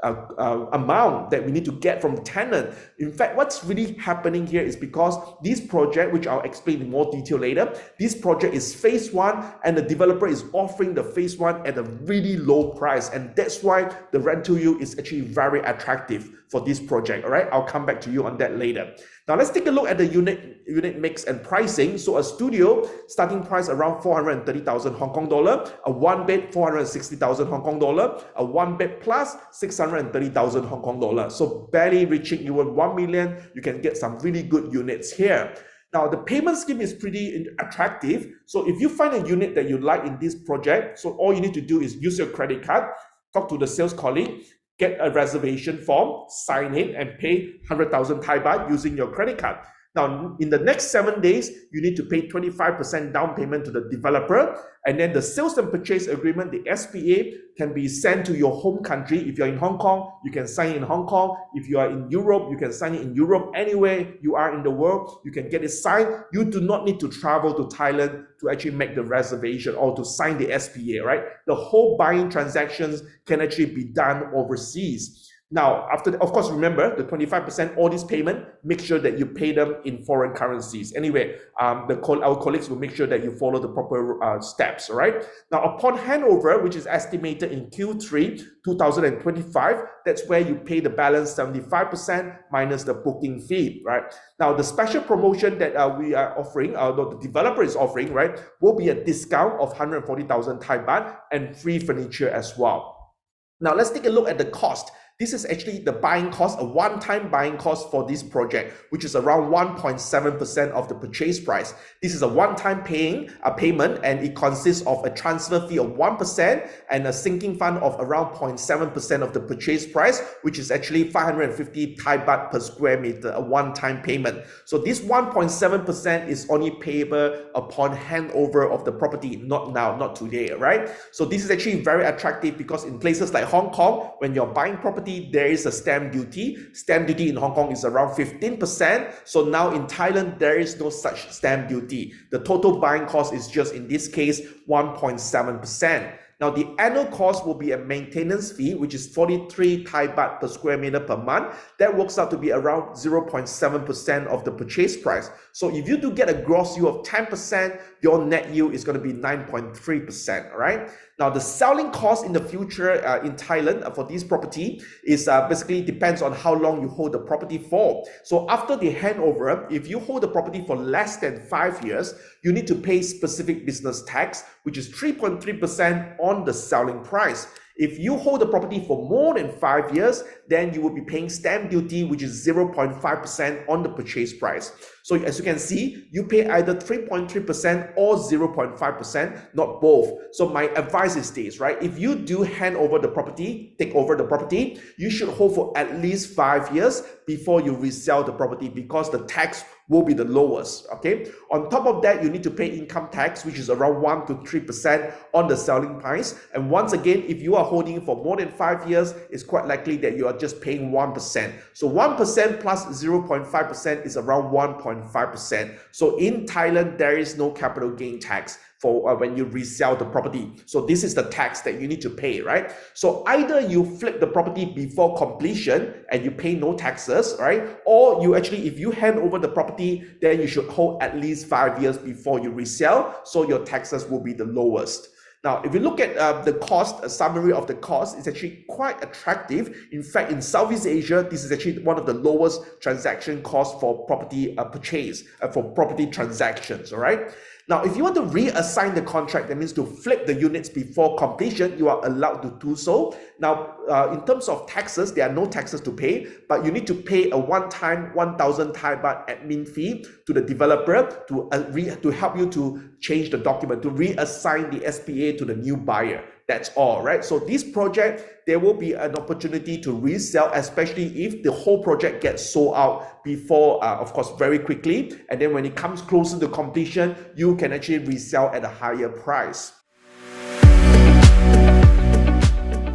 amount that we need to get from the tenant. In fact, what's really happening here is because this project, which I'll explain in more detail later, this project is phase one, and the developer is offering the phase one at a really low price, and that's why the rental yield is actually very attractive for this project. All right, I'll come back to you on that later. Now let's take a look at the unit mix and pricing. So a studio starting price around 430,000 Hong Kong dollar, a one bed 460,000 Hong Kong dollar, a one bed plus 630,000 Hong Kong dollar. So barely reaching even 1 million, you can get some really good units here. Now the payment scheme is pretty attractive. So if you find a unit that you like in this project, so all you need to do is use your credit card, talk to the sales colleague, get a reservation form, sign it, and pay 100,000 Thai baht using your credit card. Now, in the next 7 days, you need to pay 25% down payment to the developer, and then the sales and purchase agreement, the SPA, can be sent to your home country. If you're in Hong Kong, you can sign it in Hong Kong. If you are in Europe, you can sign it in Europe. Anywhere you are in the world, you can get it signed. You do not need to travel to Thailand to actually make the reservation or to sign the SPA, right? The whole buying transactions can actually be done overseas. Now, after, of course, remember the 25%, all this payment, make sure that you pay them in foreign currencies. Anyway, our colleagues will make sure that you follow the proper steps, all right? Now, upon handover, which is estimated in Q3 2025, that's where you pay the balance 75% minus the booking fee, right? Now, the special promotion that we are offering, the developer is offering, right, will be a discount of 140,000 Thai baht and free furniture as well. Now, let's take a look at the cost. This is actually the buying cost, a one-time buying cost for this project, which is around 1.7% of the purchase price. This is a one-time payment, and it consists of a transfer fee of 1% and a sinking fund of around 0.7% of the purchase price, which is actually 550 Thai baht per square meter, a one-time payment. So this 1.7% is only payable upon handover of the property, not now, not today, right? So this is actually very attractive because in places like Hong Kong, when you're buying property, there is a stamp duty. Stamp duty in Hong Kong is around 15%. So now in Thailand, there is no such stamp duty. The total buying cost is just, in this case, 1.7%. Now, the annual cost will be a maintenance fee, which is 43 Thai baht per square meter per month. That works out to be around 0.7% of the purchase price. So if you do get a gross yield of 10%, your net yield is going to be 9.3%, right? Now, the selling cost in the future in Thailand for this property is basically depends on how long you hold the property for. So after the handover, if you hold the property for less than 5 years, you need to pay specific business tax, which is 3.3% on the selling price. If you hold the property for more than 5 years, then you will be paying stamp duty, which is 0.5% on the purchase price. So as you can see, you pay either 3.3% or 0.5%, not both. So my advice is this, right? If you do hand over the property, take over the property, you should hold for at least 5 years before you resell the property, because the tax will be the lowest, okay? On top of that, you need to pay income tax, which is around 1 to 3% on the selling price. And once again, if you are holding for more than 5 years, it's quite likely that you are just paying 1%. So 1% plus 0.5% is around 1.5%. So in Thailand, there is no capital gain tax for when you resell the property. So this is the tax that you need to pay, right? So either you flip the property before completion and you pay no taxes, right? Or you actually, if you hand over the property, then you should hold at least 5 years before you resell, so your taxes will be the lowest. Now, if you look at the cost, a summary of the cost, it's actually quite attractive. In fact, in Southeast Asia, this is actually one of the lowest transaction costs for property purchase, for property transactions, all right? Now, if you want to reassign the contract, that means to flip the units before completion, you are allowed to do so. Now, in terms of taxes, there are no taxes to pay, but you need to pay a one-time 1,000 Thai baht admin fee to the developer to help you to change the document, to reassign the SPA to the new buyer. That's all, right? So this project, there will be an opportunity to resell, especially if the whole project gets sold out before, of course, very quickly. And then when it comes closer to completion, you can actually resell at a higher price.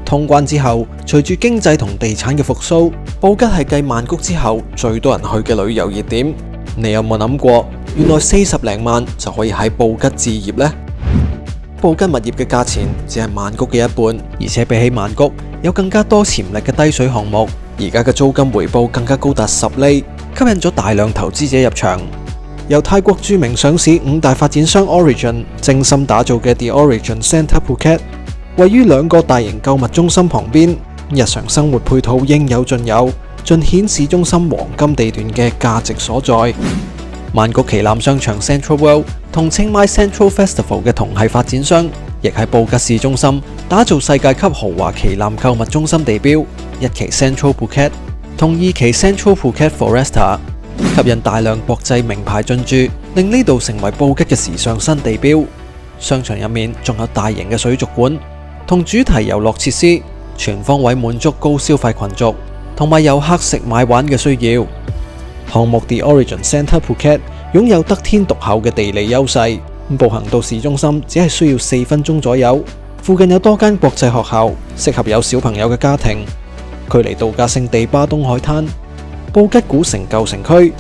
通關之後，隨住經濟同地產嘅復甦，布吉係繼曼谷之後最多人去嘅旅遊熱點。你有冇諗過，原來40零萬就可以喺布吉置業呢？布吉物業嘅價錢只係曼谷嘅一半，而且比起曼谷有更加多潛力嘅低水項目，而家嘅租金回報更加高達10厘，吸引咗大量投資者入場。由泰國著名上市5大發展商 Origin 精心打造嘅 The Origin Centre Phuket， 位於2個大型購物中心旁邊，日常生活配套應有盡有，盡顯市中心黃金地段嘅價值所在。曼谷旗艦商場 Central World 同清邁 Central Festival 嘅同系發展商，亦喺布吉市中心打造世界級豪華旗艦購物中心地標，1期 Central Phuket 同2期 Central Phuket Floresta， 吸引大量國際名牌進駐，令呢度成為布吉嘅時尚新地標。商場入面仲有大型嘅水族館同主題遊樂設施，全方位滿足高消費群族同埋遊客食買玩嘅需要。項目 The Origin Centre Phuket 擁有得天獨厚嘅地理優勢，步行到市中心只係需要4分鐘左右。附近有多間國際學校，適合有小朋友嘅家庭。距離度假勝地巴東海灘、布吉古城舊城區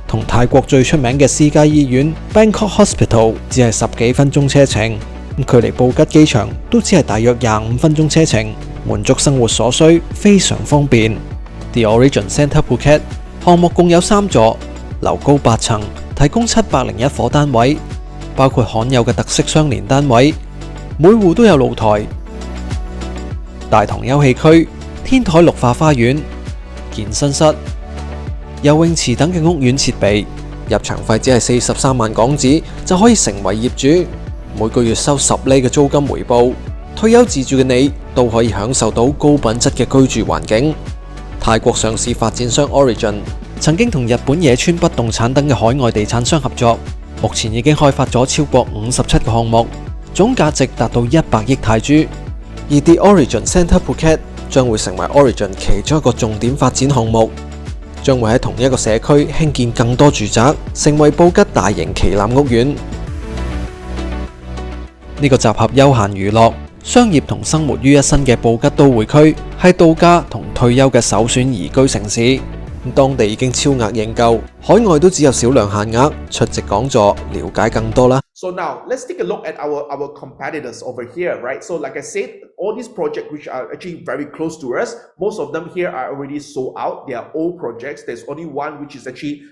同泰國最出名嘅私家醫院 Bangkok Hospital 只係10幾分鐘車程，距離布吉機場都只係大約25分鐘車程，滿足生活所需，非常方便。The Origin Centre Phuket 項目共有3座，樓高8層，提供701伙單位，包括罕有嘅特色相連單位，每戶都有露台、大堂休憩區、天台綠化花園、健身室、游泳池等嘅屋苑設備。入場費只係43萬港紙就可以成為業主，每個月收10厘嘅租金回報。退休自住嘅你都可以享受到高品質嘅居住環境。泰國上市發展商 Origin 曾經同日本野村不動產等嘅海外地產商合作，目前已經開發咗超過57個項目，總價值達到100億泰銖。而 The Origin Centre Phuket 將會成為 Origin 其中一個重點發展項目，將會喺同一個社區興建更多住宅，成為布吉大型旗艦屋苑。呢個集合休閒娛樂、商業同生活於一身嘅布吉都會區，係度假同退休嘅首選宜居城市。當地已經超額認購，海外都只有少量限額。出席講座，了解更多啦。So now let's take a look at our competitors over here, right? So like I said, all these projects which are actually very close to us, most of them here are already sold out. They are old projects. There's only one which is actually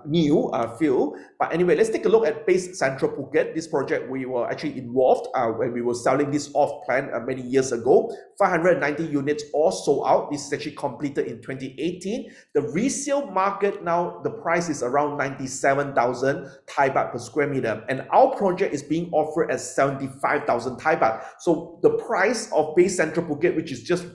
new field. But anyway, let's take a look at Base Central Phuket. This project we were actually involved when we were selling this off plan many years ago. 590 units all sold out. This is actually completed in 2018. The resale market now, the price is around 97,000 Thai baht per square meter. And our project is being offered at 75,000 Thai baht. So the price of Base Central Phuket, which is just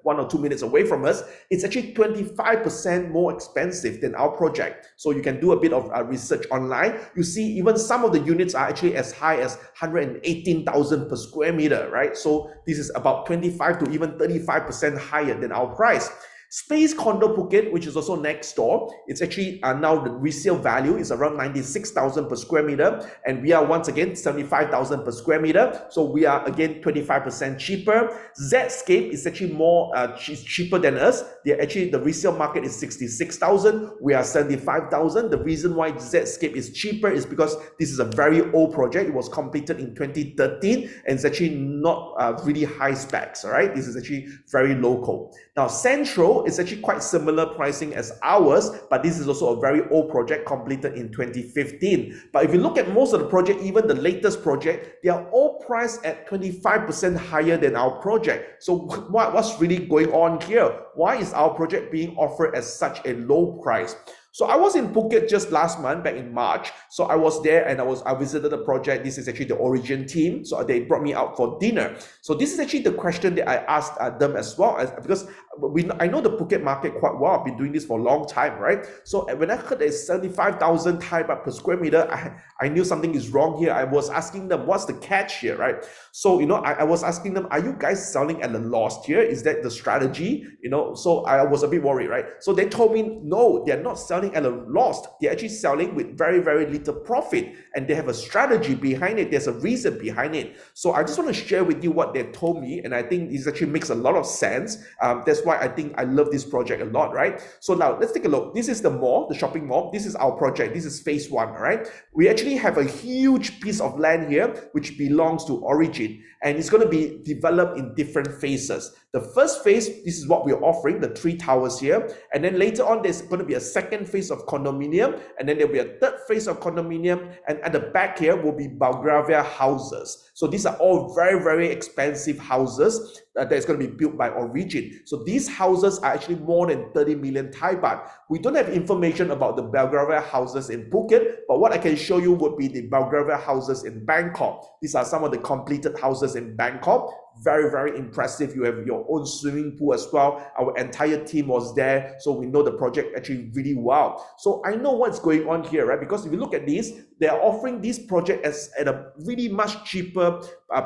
1 or 2 minutes away from us, it's actually 25% more expensive than our project. So you can do a bit of research online. You see even some of the units are actually as high as 118,000 per square meter, right? So this is about 25 to even 35% higher than our price. Space Condo Phuket, which is also next door, it's actually now the resale value is around 96,000 per square meter, and we are once again 75,000 per square meter. So we are again 25% cheaper. Zscape is actually more cheaper than us. The resale market is 66,000. We are 75,000. The reason why Zscape is cheaper is because this is a very old project. It was completed in 2013, and it's actually not really high specs. All right, this is actually very local. Now Central it's actually quite similar pricing as ours, but this is also a very old project completed in 2015. But if you look at most of the project, even the latest project, they are all priced at 25% higher than our project. So what's really going on here? Why is our project being offered at such a low price? So I was in Phuket just last month, back in March. So I was there and I visited the project. This is actually the Origin team. So they brought me out for dinner. So this is actually the question that I asked them as well, because I know the Phuket market quite well. I've been doing this for a long time, right? So when I heard it's 75,000 Thai baht per square meter, I knew something is wrong here. I was asking them, what's the catch here, right? So, I was asking them, are you guys selling at a loss here? Is that the strategy? So I was a bit worried, right? So they told me, no, they're not selling at a loss. They're actually selling with very, very little profit, and they have a strategy behind it. There's a reason behind it. So I just want to share with you what they told me, and I think this actually makes a lot of sense. That's why I think I love this project a lot, right? So now let's take a look. This is the mall, the shopping mall. This is our project. This is phase 1, right? We actually have a huge piece of land here which belongs to Origin, and it's going to be developed in different phases. The first phase, this is what we're offering, the 3 towers here. And then later on, there's going to be a second phase of condominium. And then there'll be a third phase of condominium. And at the back here will be Belgravia houses. So these are all very, very expensive houses that's going to be built by Origin. So these houses are actually more than 30 million Thai baht. We don't have information about the Belgravia houses in Phuket, but what I can show you would be the Belgravia houses in Bangkok. These are some of the completed houses in Bangkok. Very, very impressive. You have your own swimming pool as well. Our entire team was there, so we know the project actually really well. So I know what's going on here, right? Because if you look at this, they are offering this project at a really much cheaper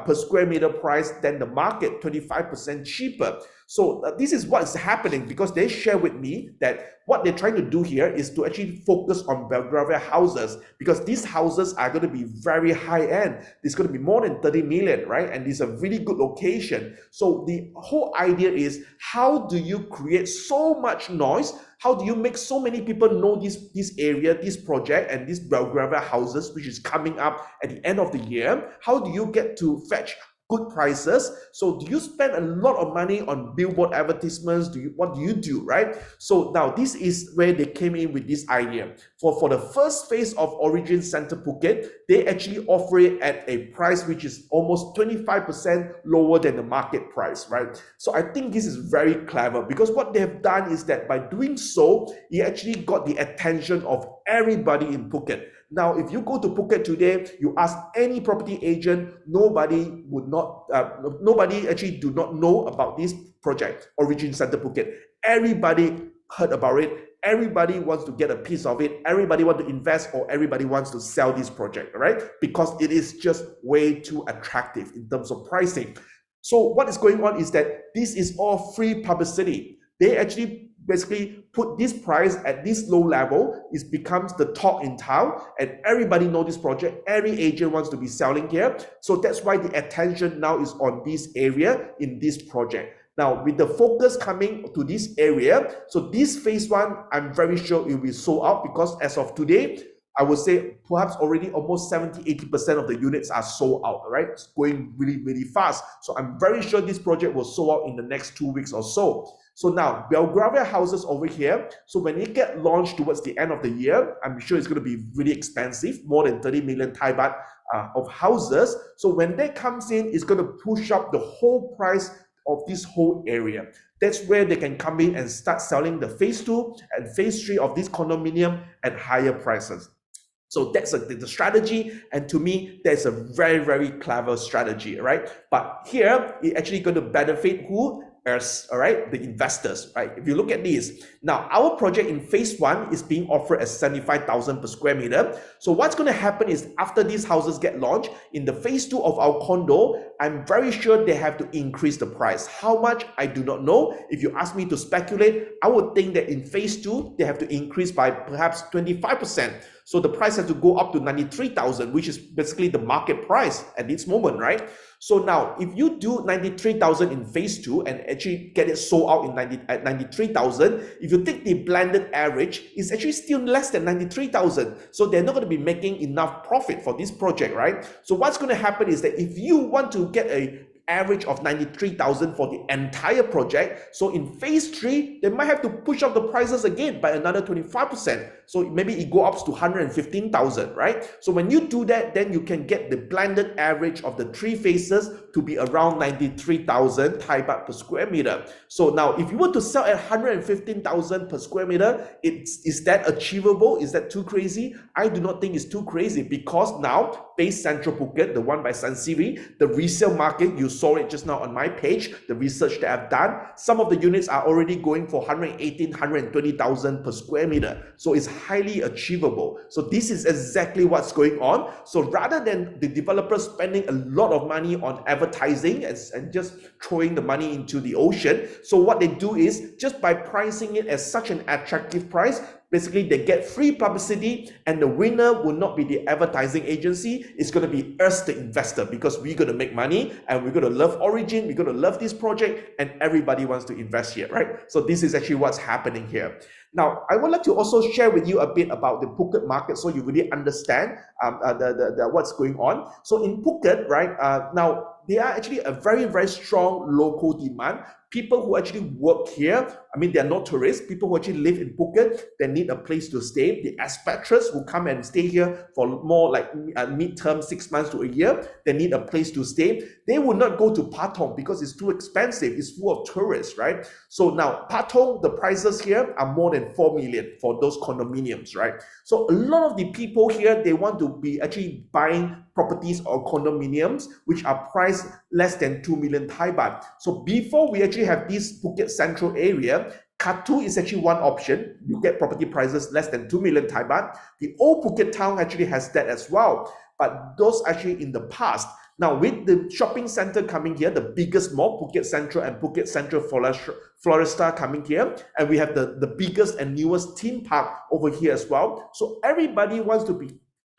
per square meter price than the market, 25% cheaper. So this is what's happening, because they share with me that what they're trying to do here is to actually focus on Belgravia houses, because these houses are going to be very high end. It's going to be more than 30 million, right? And it's a really good location. So the whole idea is, how do you create so much noise? How do you make so many people know this area, this project, and these Belgravia houses, which is coming up at the end of the year? How do you get to fetch good prices? So do you spend a lot of money on billboard advertisements? What do you do, right? So now this is where they came in with this idea. For the first phase of Origin Centre Phuket, they actually offer it at a price which is almost 25% lower than the market price, right? So I think this is very clever, because what they have done is that by doing so, it actually got the attention of everybody in Phuket. Now, if you go to Phuket today, you ask any property agent, nobody actually do not know about this project, Origin Centre Phuket. Everybody heard about it. Everybody wants to get a piece of it. Everybody wants to invest, or everybody wants to sell this project, right? Because it is just way too attractive in terms of pricing. So what is going on is that this is all free publicity. They actually basically put this price at this low level. It becomes the talk in town, and everybody knows this project. Every agent wants to be selling here. So that's why the attention now is on this area in this project. Now, with the focus coming to this area, so this phase 1, I'm very sure it will be sold out, because as of today, I would say perhaps already almost 70-80% of the units are sold out, right? It's going really, really fast. So I'm very sure this project will sold out in the next 2 weeks or so. So now, Belgravia houses over here, so when it get launched towards the end of the year, I'm sure it's going to be really expensive, more than 30 million Thai baht of houses. So when that comes in, it's going to push up the whole price of this whole area. That's where they can come in and start selling the phase 2 and phase 3 of this condominium at higher prices. So that's the strategy, and to me, that's a very, very clever strategy, right? But here, it's actually going to benefit who? Us, all right, the investors, right? If you look at this, now our project in phase 1 is being offered at 75,000 per square meter. So what's going to happen is, after these houses get launched, in the phase 2 of our condo, I'm very sure they have to increase the price. How much, I do not know. If you ask me to speculate, I would think that in phase 2, they have to increase by perhaps 25%. So the price has to go up to 93,000, which is basically the market price at this moment, right? So now, if you do 93,000 in phase 2 and actually get it sold out at 93,000, if you take the blended average, it's actually still less than 93,000. So they're not going to be making enough profit for this project, right? So what's going to happen is that if you want to get a average of 93,000 for the entire project. So in phase 3, they might have to push up the prices again by another 25%. So maybe it go up to 115,000, right? So when you do that, then you can get the blended average of the 3 phases to be around 93,000 Thai baht per square meter. So now if you were to sell at 115,000 per square meter, is that achievable? Is that too crazy? I do not think it's too crazy, because now Base Central Phuket, the one by Sansiri, the resale market, you saw it just now on my page, the research that I've done, some of the units are already going for 118, 120,000 per square meter. So it's highly achievable. So this is exactly what's going on. So rather than the developers spending a lot of money on advertising and just throwing the money into the ocean, so what they do is, just by pricing it as such an attractive price, basically they get free publicity, and the winner will not be the advertising agency, it's going to be us, the investor, because we're going to make money and we're going to love Origin, we're going to love this project, and everybody wants to invest here, right? So this is actually what's happening here. Now, I would like to also share with you a bit about the Phuket market, so you really understand what's going on. So in Phuket, right, now there are actually a very, very strong local demand. People who actually work here, I mean, they're not tourists. People who actually live in Phuket, they need a place to stay. The expatriates who come and stay here for more like mid-term, 6 months to a year, they need a place to stay. They will not go to Patong because it's too expensive. It's full of tourists, right? So now Patong, the prices here are more than 4 million for those condominiums, right? So a lot of the people here, they want to be actually buying properties or condominiums which are priced less than 2 million Thai baht. So before we actually have this Phuket Central area, Katu is actually one option. You get property prices less than 2 million Thai baht. The old Phuket town actually has that as well. But those actually in the past. Now with the shopping center coming here, the biggest mall, Phuket Central and Phuket Central Floresta coming here, and we have the biggest and newest theme park over here as well. So everybody wants to be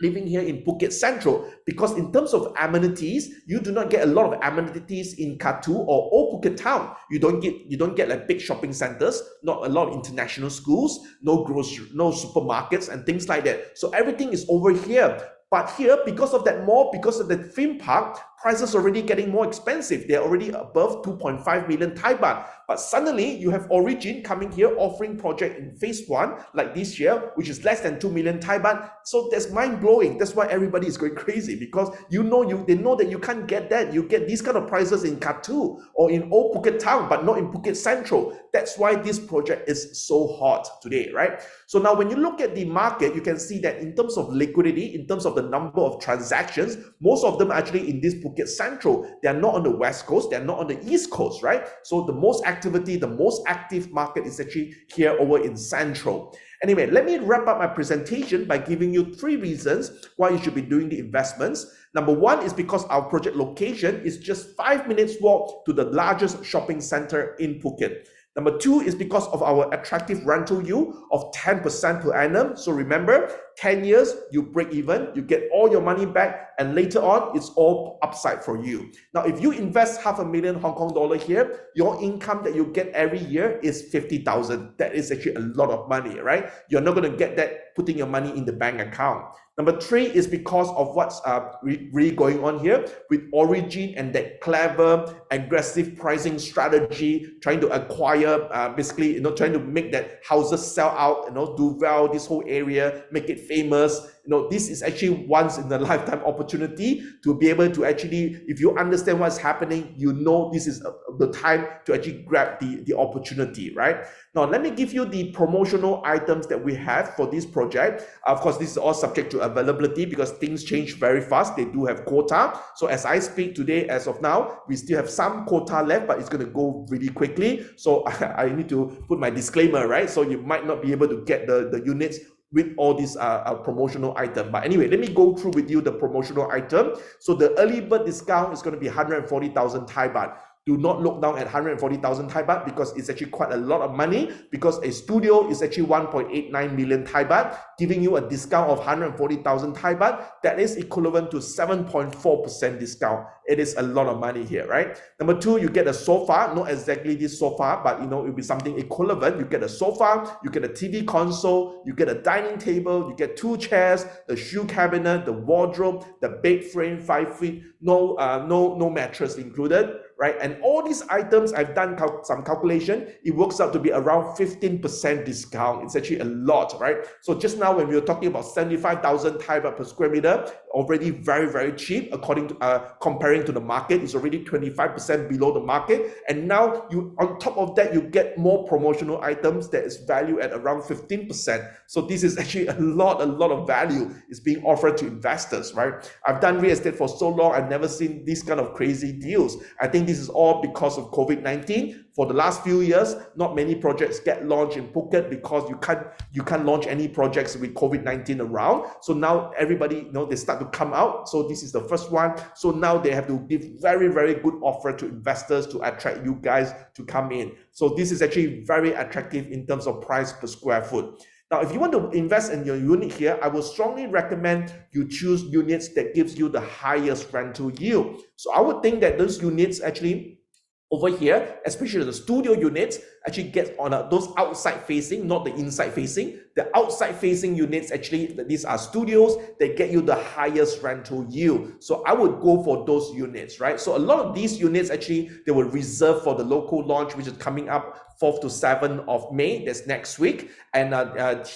living here in Phuket Central, because in terms of amenities, you do not get a lot of amenities in Katu or Old Phuket town. You don't get like big shopping centers, not a lot of international schools, no grocery, no supermarkets and things like that. So everything is over here. But here, because of that mall, because of the theme park, prices are already getting more expensive. They're already above 2.5 million Thai baht. But suddenly, you have Origin coming here offering project in phase 1, like this year, which is less than 2 million Thai baht. So that's mind-blowing. That's why everybody is going crazy, because they know that you can't get that. You get these kind of prices in Katu or in Old Phuket town, but not in Phuket Central. That's why this project is so hot today, right? So now when you look at the market, you can see that in terms of liquidity, in terms of the number of transactions, most of them are actually in this Phuket Central. They are not on the West Coast, they're not on the East Coast, right? So the most activity, the most active market is actually here over in Central. Anyway, let me wrap up my presentation by giving you 3 reasons why you should be doing the investments. Number 1 is because our project location is just 5 minutes walk to the largest shopping center in Phuket. Number 2 is because of our attractive rental yield of 10% per annum. So remember, 10 years, you break even, you get all your money back, and later on, it's all upside for you. Now, if you invest $500,000 Hong Kong dollar here, your income that you get every year is 50,000. That is actually a lot of money, right? You're not going to get that putting your money in the bank account. Number 3 is because of what's really going on here with Origin and that clever, aggressive pricing strategy, trying to acquire, basically, trying to make that houses sell out, do well, this whole area, make it famous. This is actually once in a lifetime opportunity to be able to actually, if you understand what's happening, this is the time to actually grab the opportunity, right? Now, let me give you the promotional items that we have for this project. Of course, this is all subject to availability because things change very fast. They do have quota. So as I speak today, as of now, we still have some quota left, but it's going to go really quickly. So I need to put my disclaimer, right? So you might not be able to get the units with all these promotional items. But anyway, let me go through with you the promotional item. So the early bird discount is going to be 140,000 Thai baht. Do not look down at 140,000 Thai baht because it's actually quite a lot of money, because a studio is actually 1.89 million Thai baht, giving you a discount of 140,000 Thai baht. That is equivalent to 7.4% discount. It is a lot of money here, right? Number two, you get a sofa, not exactly this sofa, but it will be something equivalent. You get a sofa, you get a TV console, you get a dining table, you get 2 chairs, the shoe cabinet, the wardrobe, the bed frame, 5 feet, no mattress included, right? And all these items, I've done some calculation, it works out to be around 15% discount. It's actually a lot, right? So just now when we were talking about 75,000 Thai baht per square meter, already very, very cheap according to comparing to the market. It's already 25% below the market. And now you, on top of that, you get more promotional items that is valued at around 15%. So this is actually a lot of value is being offered to investors, right? I've done real estate for so long, I've never seen these kind of crazy deals. I think this is all because of COVID-19. For the last few years, not many projects get launched in Phuket because you can't launch any projects with COVID-19 around. So now everybody, they start to come out. So this is the first one. So now they have to give very, very good offer to investors to attract you guys to come in. So this is actually very attractive in terms of price per square foot. Now, if you want to invest in your unit here, I would strongly recommend you choose units that gives you the highest rental yield. So I would think that those units actually over here, especially the studio units, actually get on those outside facing, not the inside facing. The outside facing units, actually, these are studios, they get you the highest rental yield. So I would go for those units, right? So a lot of these units, actually, they were reserved for the local launch, which is coming up 4th to 7th of May, that's next week. And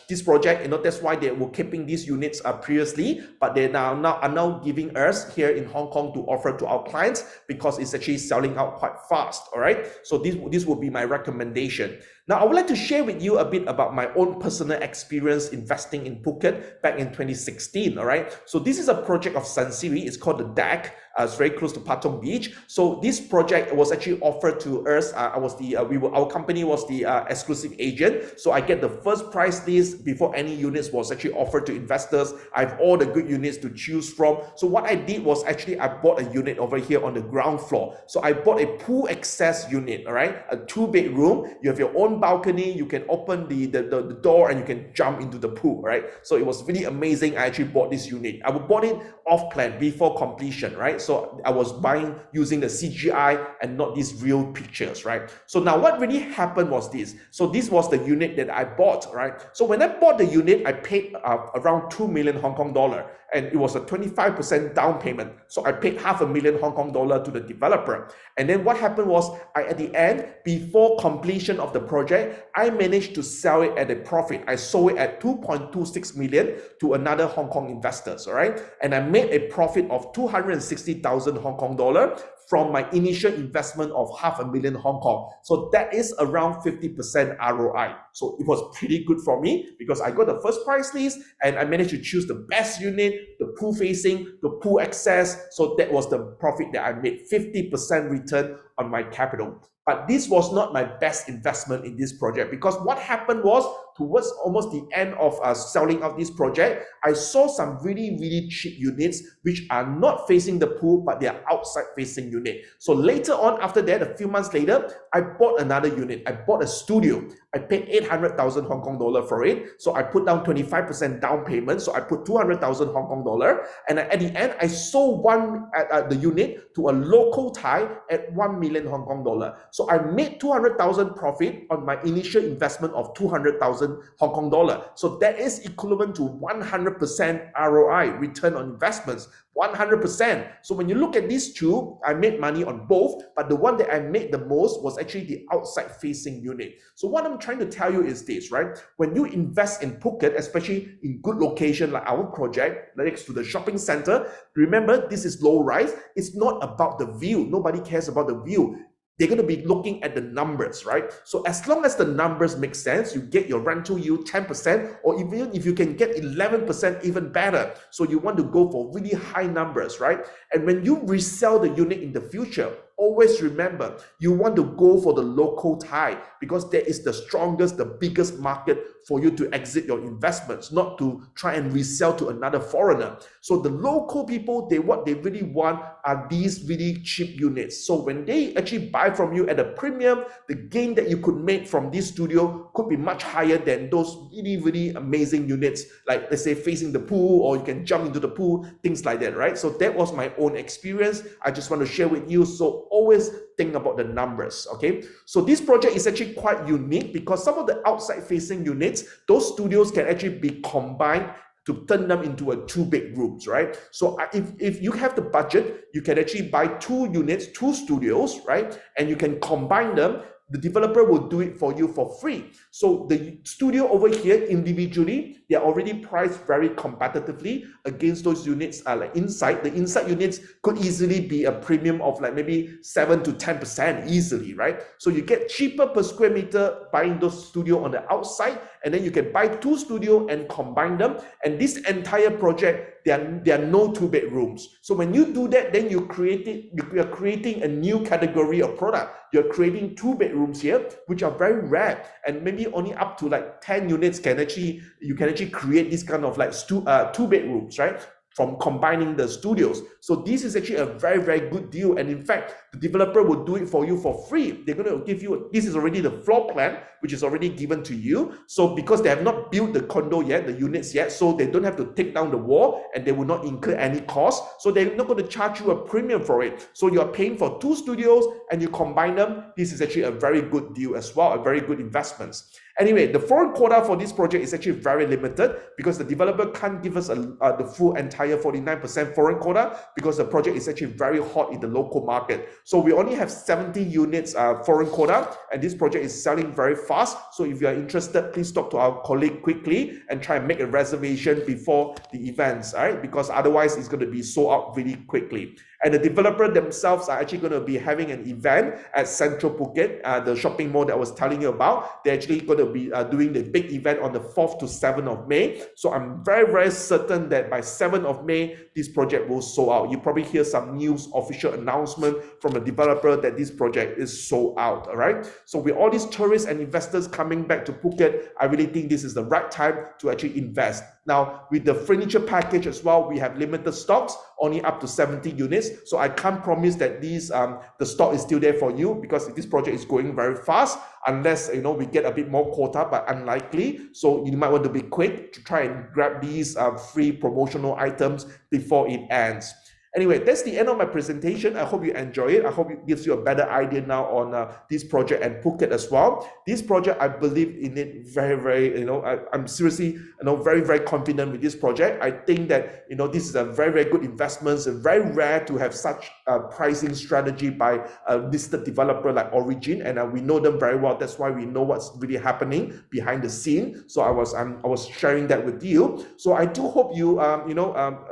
this project, that's why they were keeping these units previously, but they are now giving us here in Hong Kong to offer to our clients because it's actually selling out quite fast, all right? So this will be my recommendation. Now, I would like to share with you a bit about my own personal experience investing in Phuket back in 2016, all right? So this is a project of Sansiri. It's called the Deck. It's very close to Patong Beach. So this project was actually offered to us. Our company was the exclusive agent. So I get the first price list before any units was actually offered to investors. I have all the good units to choose from. So what I did was actually I bought a unit over here on the ground floor. So I bought a pool access unit, all right? A 2-bedroom. You have your own balcony. You can open the door and you can jump into the pool, right? So it was really amazing. I actually bought this unit. I bought it off plan before completion, right? So I was buying using the CGI and not these real pictures, right? So now what really happened was this. So this was the unit that I bought, right? So when I bought the unit, I paid around 2 million Hong Kong dollar, and it was a 25% down payment. So I paid $500,000 Hong Kong dollar to the developer. And then what happened was, at the end, before completion of the project, I managed to sell it at a profit. I sold it at 2.26 million to another Hong Kong investors, all right? And I made a profit of 260,000 Hong Kong dollar from my initial investment of $500,000 Hong Kong. So that is around 50% ROI. So it was pretty good for me because I got the first price list and I managed to choose the best unit, the pool facing, the pool access. So that was the profit that I made, 50% return on my capital. But this was not my best investment in this project because what happened was towards almost the end of selling out this project, I saw some really, really cheap units which are not facing the pool, but they are outside facing unit. So later on, after that, a few months later, I bought another unit. I bought a studio. I paid 800,000 Hong Kong dollar for it. So I put down 25% down payment. So I put 200,000 Hong Kong dollar. And at the end, I sold the unit to a local Thai at 1 million Hong Kong dollar. So I made 200,000 profit on my initial investment of 200,000 Hong Kong dollar. So that is equivalent to 100% ROI, return on investments. 100%. So when you look at these two, I made money on both, but the one that I made the most was actually the outside facing unit. So what I'm trying to tell you is this, right? When you invest in Phuket, especially in good location like our project next to the shopping center, remember this is low rise. It's not about the view. Nobody cares about the view. They're going to be looking at the numbers, right? So as long as the numbers make sense, you get your rental yield 10%, or even if you can get 11%, even better. So you want to go for really high numbers, right? And when you resell the unit in the future, always remember, you want to go for the local Thai because that is the strongest, the biggest market for you to exit your investments, not to try and resell to another foreigner. So the local people, what they really want are these really cheap units. So when they actually buy from you at a premium, the gain that you could make from this studio could be much higher than those really, really amazing units, like let's say facing the pool, or you can jump into the pool, things like that, right? So that was my own experience. I just want to share with you. So always think about the numbers, okay? So this project is actually quite unique because some of the outside facing units, those studios can actually be combined to turn them into a 2-bedrooms, right? So if you have the budget, you can actually buy 2 units, 2 studios, right? And you can combine them. The developer will do it for you for free. So the studio over here individually, they are already priced very competitively against those units like inside. The inside units could easily be a premium of like maybe 7 to 10% easily, right? So you get cheaper per square meter buying those studio on the outside, and then you can buy 2 studio and combine them. And this entire project, there are no 2-bedrooms. So when you do that, then you are creating a new category of product. You're creating 2-bedrooms here, which are very rare, and maybe only up to like 10 units you can actually create this kind of like 2-bedrooms, right? From combining the studios. So this is actually a very, very good deal. And in fact, the developer will do it for you for free. They're going to give you, this is already the floor plan, which is already given to you. So because they have not built the condo yet, the units yet, so they don't have to take down the wall and they will not incur any cost. So they're not going to charge you a premium for it. So you're paying for 2 studios and you combine them. This is actually a very good deal as well, a very good investment. Anyway, the foreign quota for this project is actually very limited because the developer can't give us the full entire 49% foreign quota because the project is actually very hot in the local market. So we only have 70 units foreign quota, and this project is selling very fast. So if you are interested, please talk to our colleague quickly and try and make a reservation before the events, all right? Because otherwise it's going to be sold out really quickly. And the developer themselves are actually going to be having an event at Central Phuket, the shopping mall that I was telling you about. They're actually going to be doing the big event on the 4th to 7th of May. So I'm very, very certain that by 7th of May, this project will sold out. You probably hear some news, official announcement from the developer that this project is sold out, all right? So with all these tourists and investors coming back to Phuket, I really think this is the right time to actually invest. Now, with the furniture package as well, we have limited stocks, only up to 70 units. So I can't promise that the stock is still there for you because this project is going very fast unless, we get a bit more quota, but unlikely. So you might want to be quick to try and grab these free promotional items before it ends. Anyway, that's the end of my presentation. I hope you enjoy it. I hope it gives you a better idea now on this project and Phuket as well. This project, I believe in it very, very, I'm seriously, very, very confident with this project. I think that, this is a very, very good investment. It's very rare to have such a pricing strategy by a listed developer like Origin, and we know them very well. That's why we know what's really happening behind the scene. So I was sharing that with you. So I do hope you,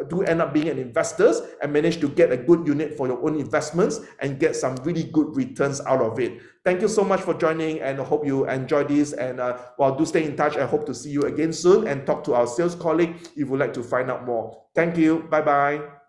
do end up being an investor and manage to get a good unit for your own investments and get some really good returns out of it. Thank you so much for joining, and I hope you enjoy this. And do stay in touch. I hope to see you again soon and talk to our sales colleague if you'd like to find out more. Thank you. Bye-bye.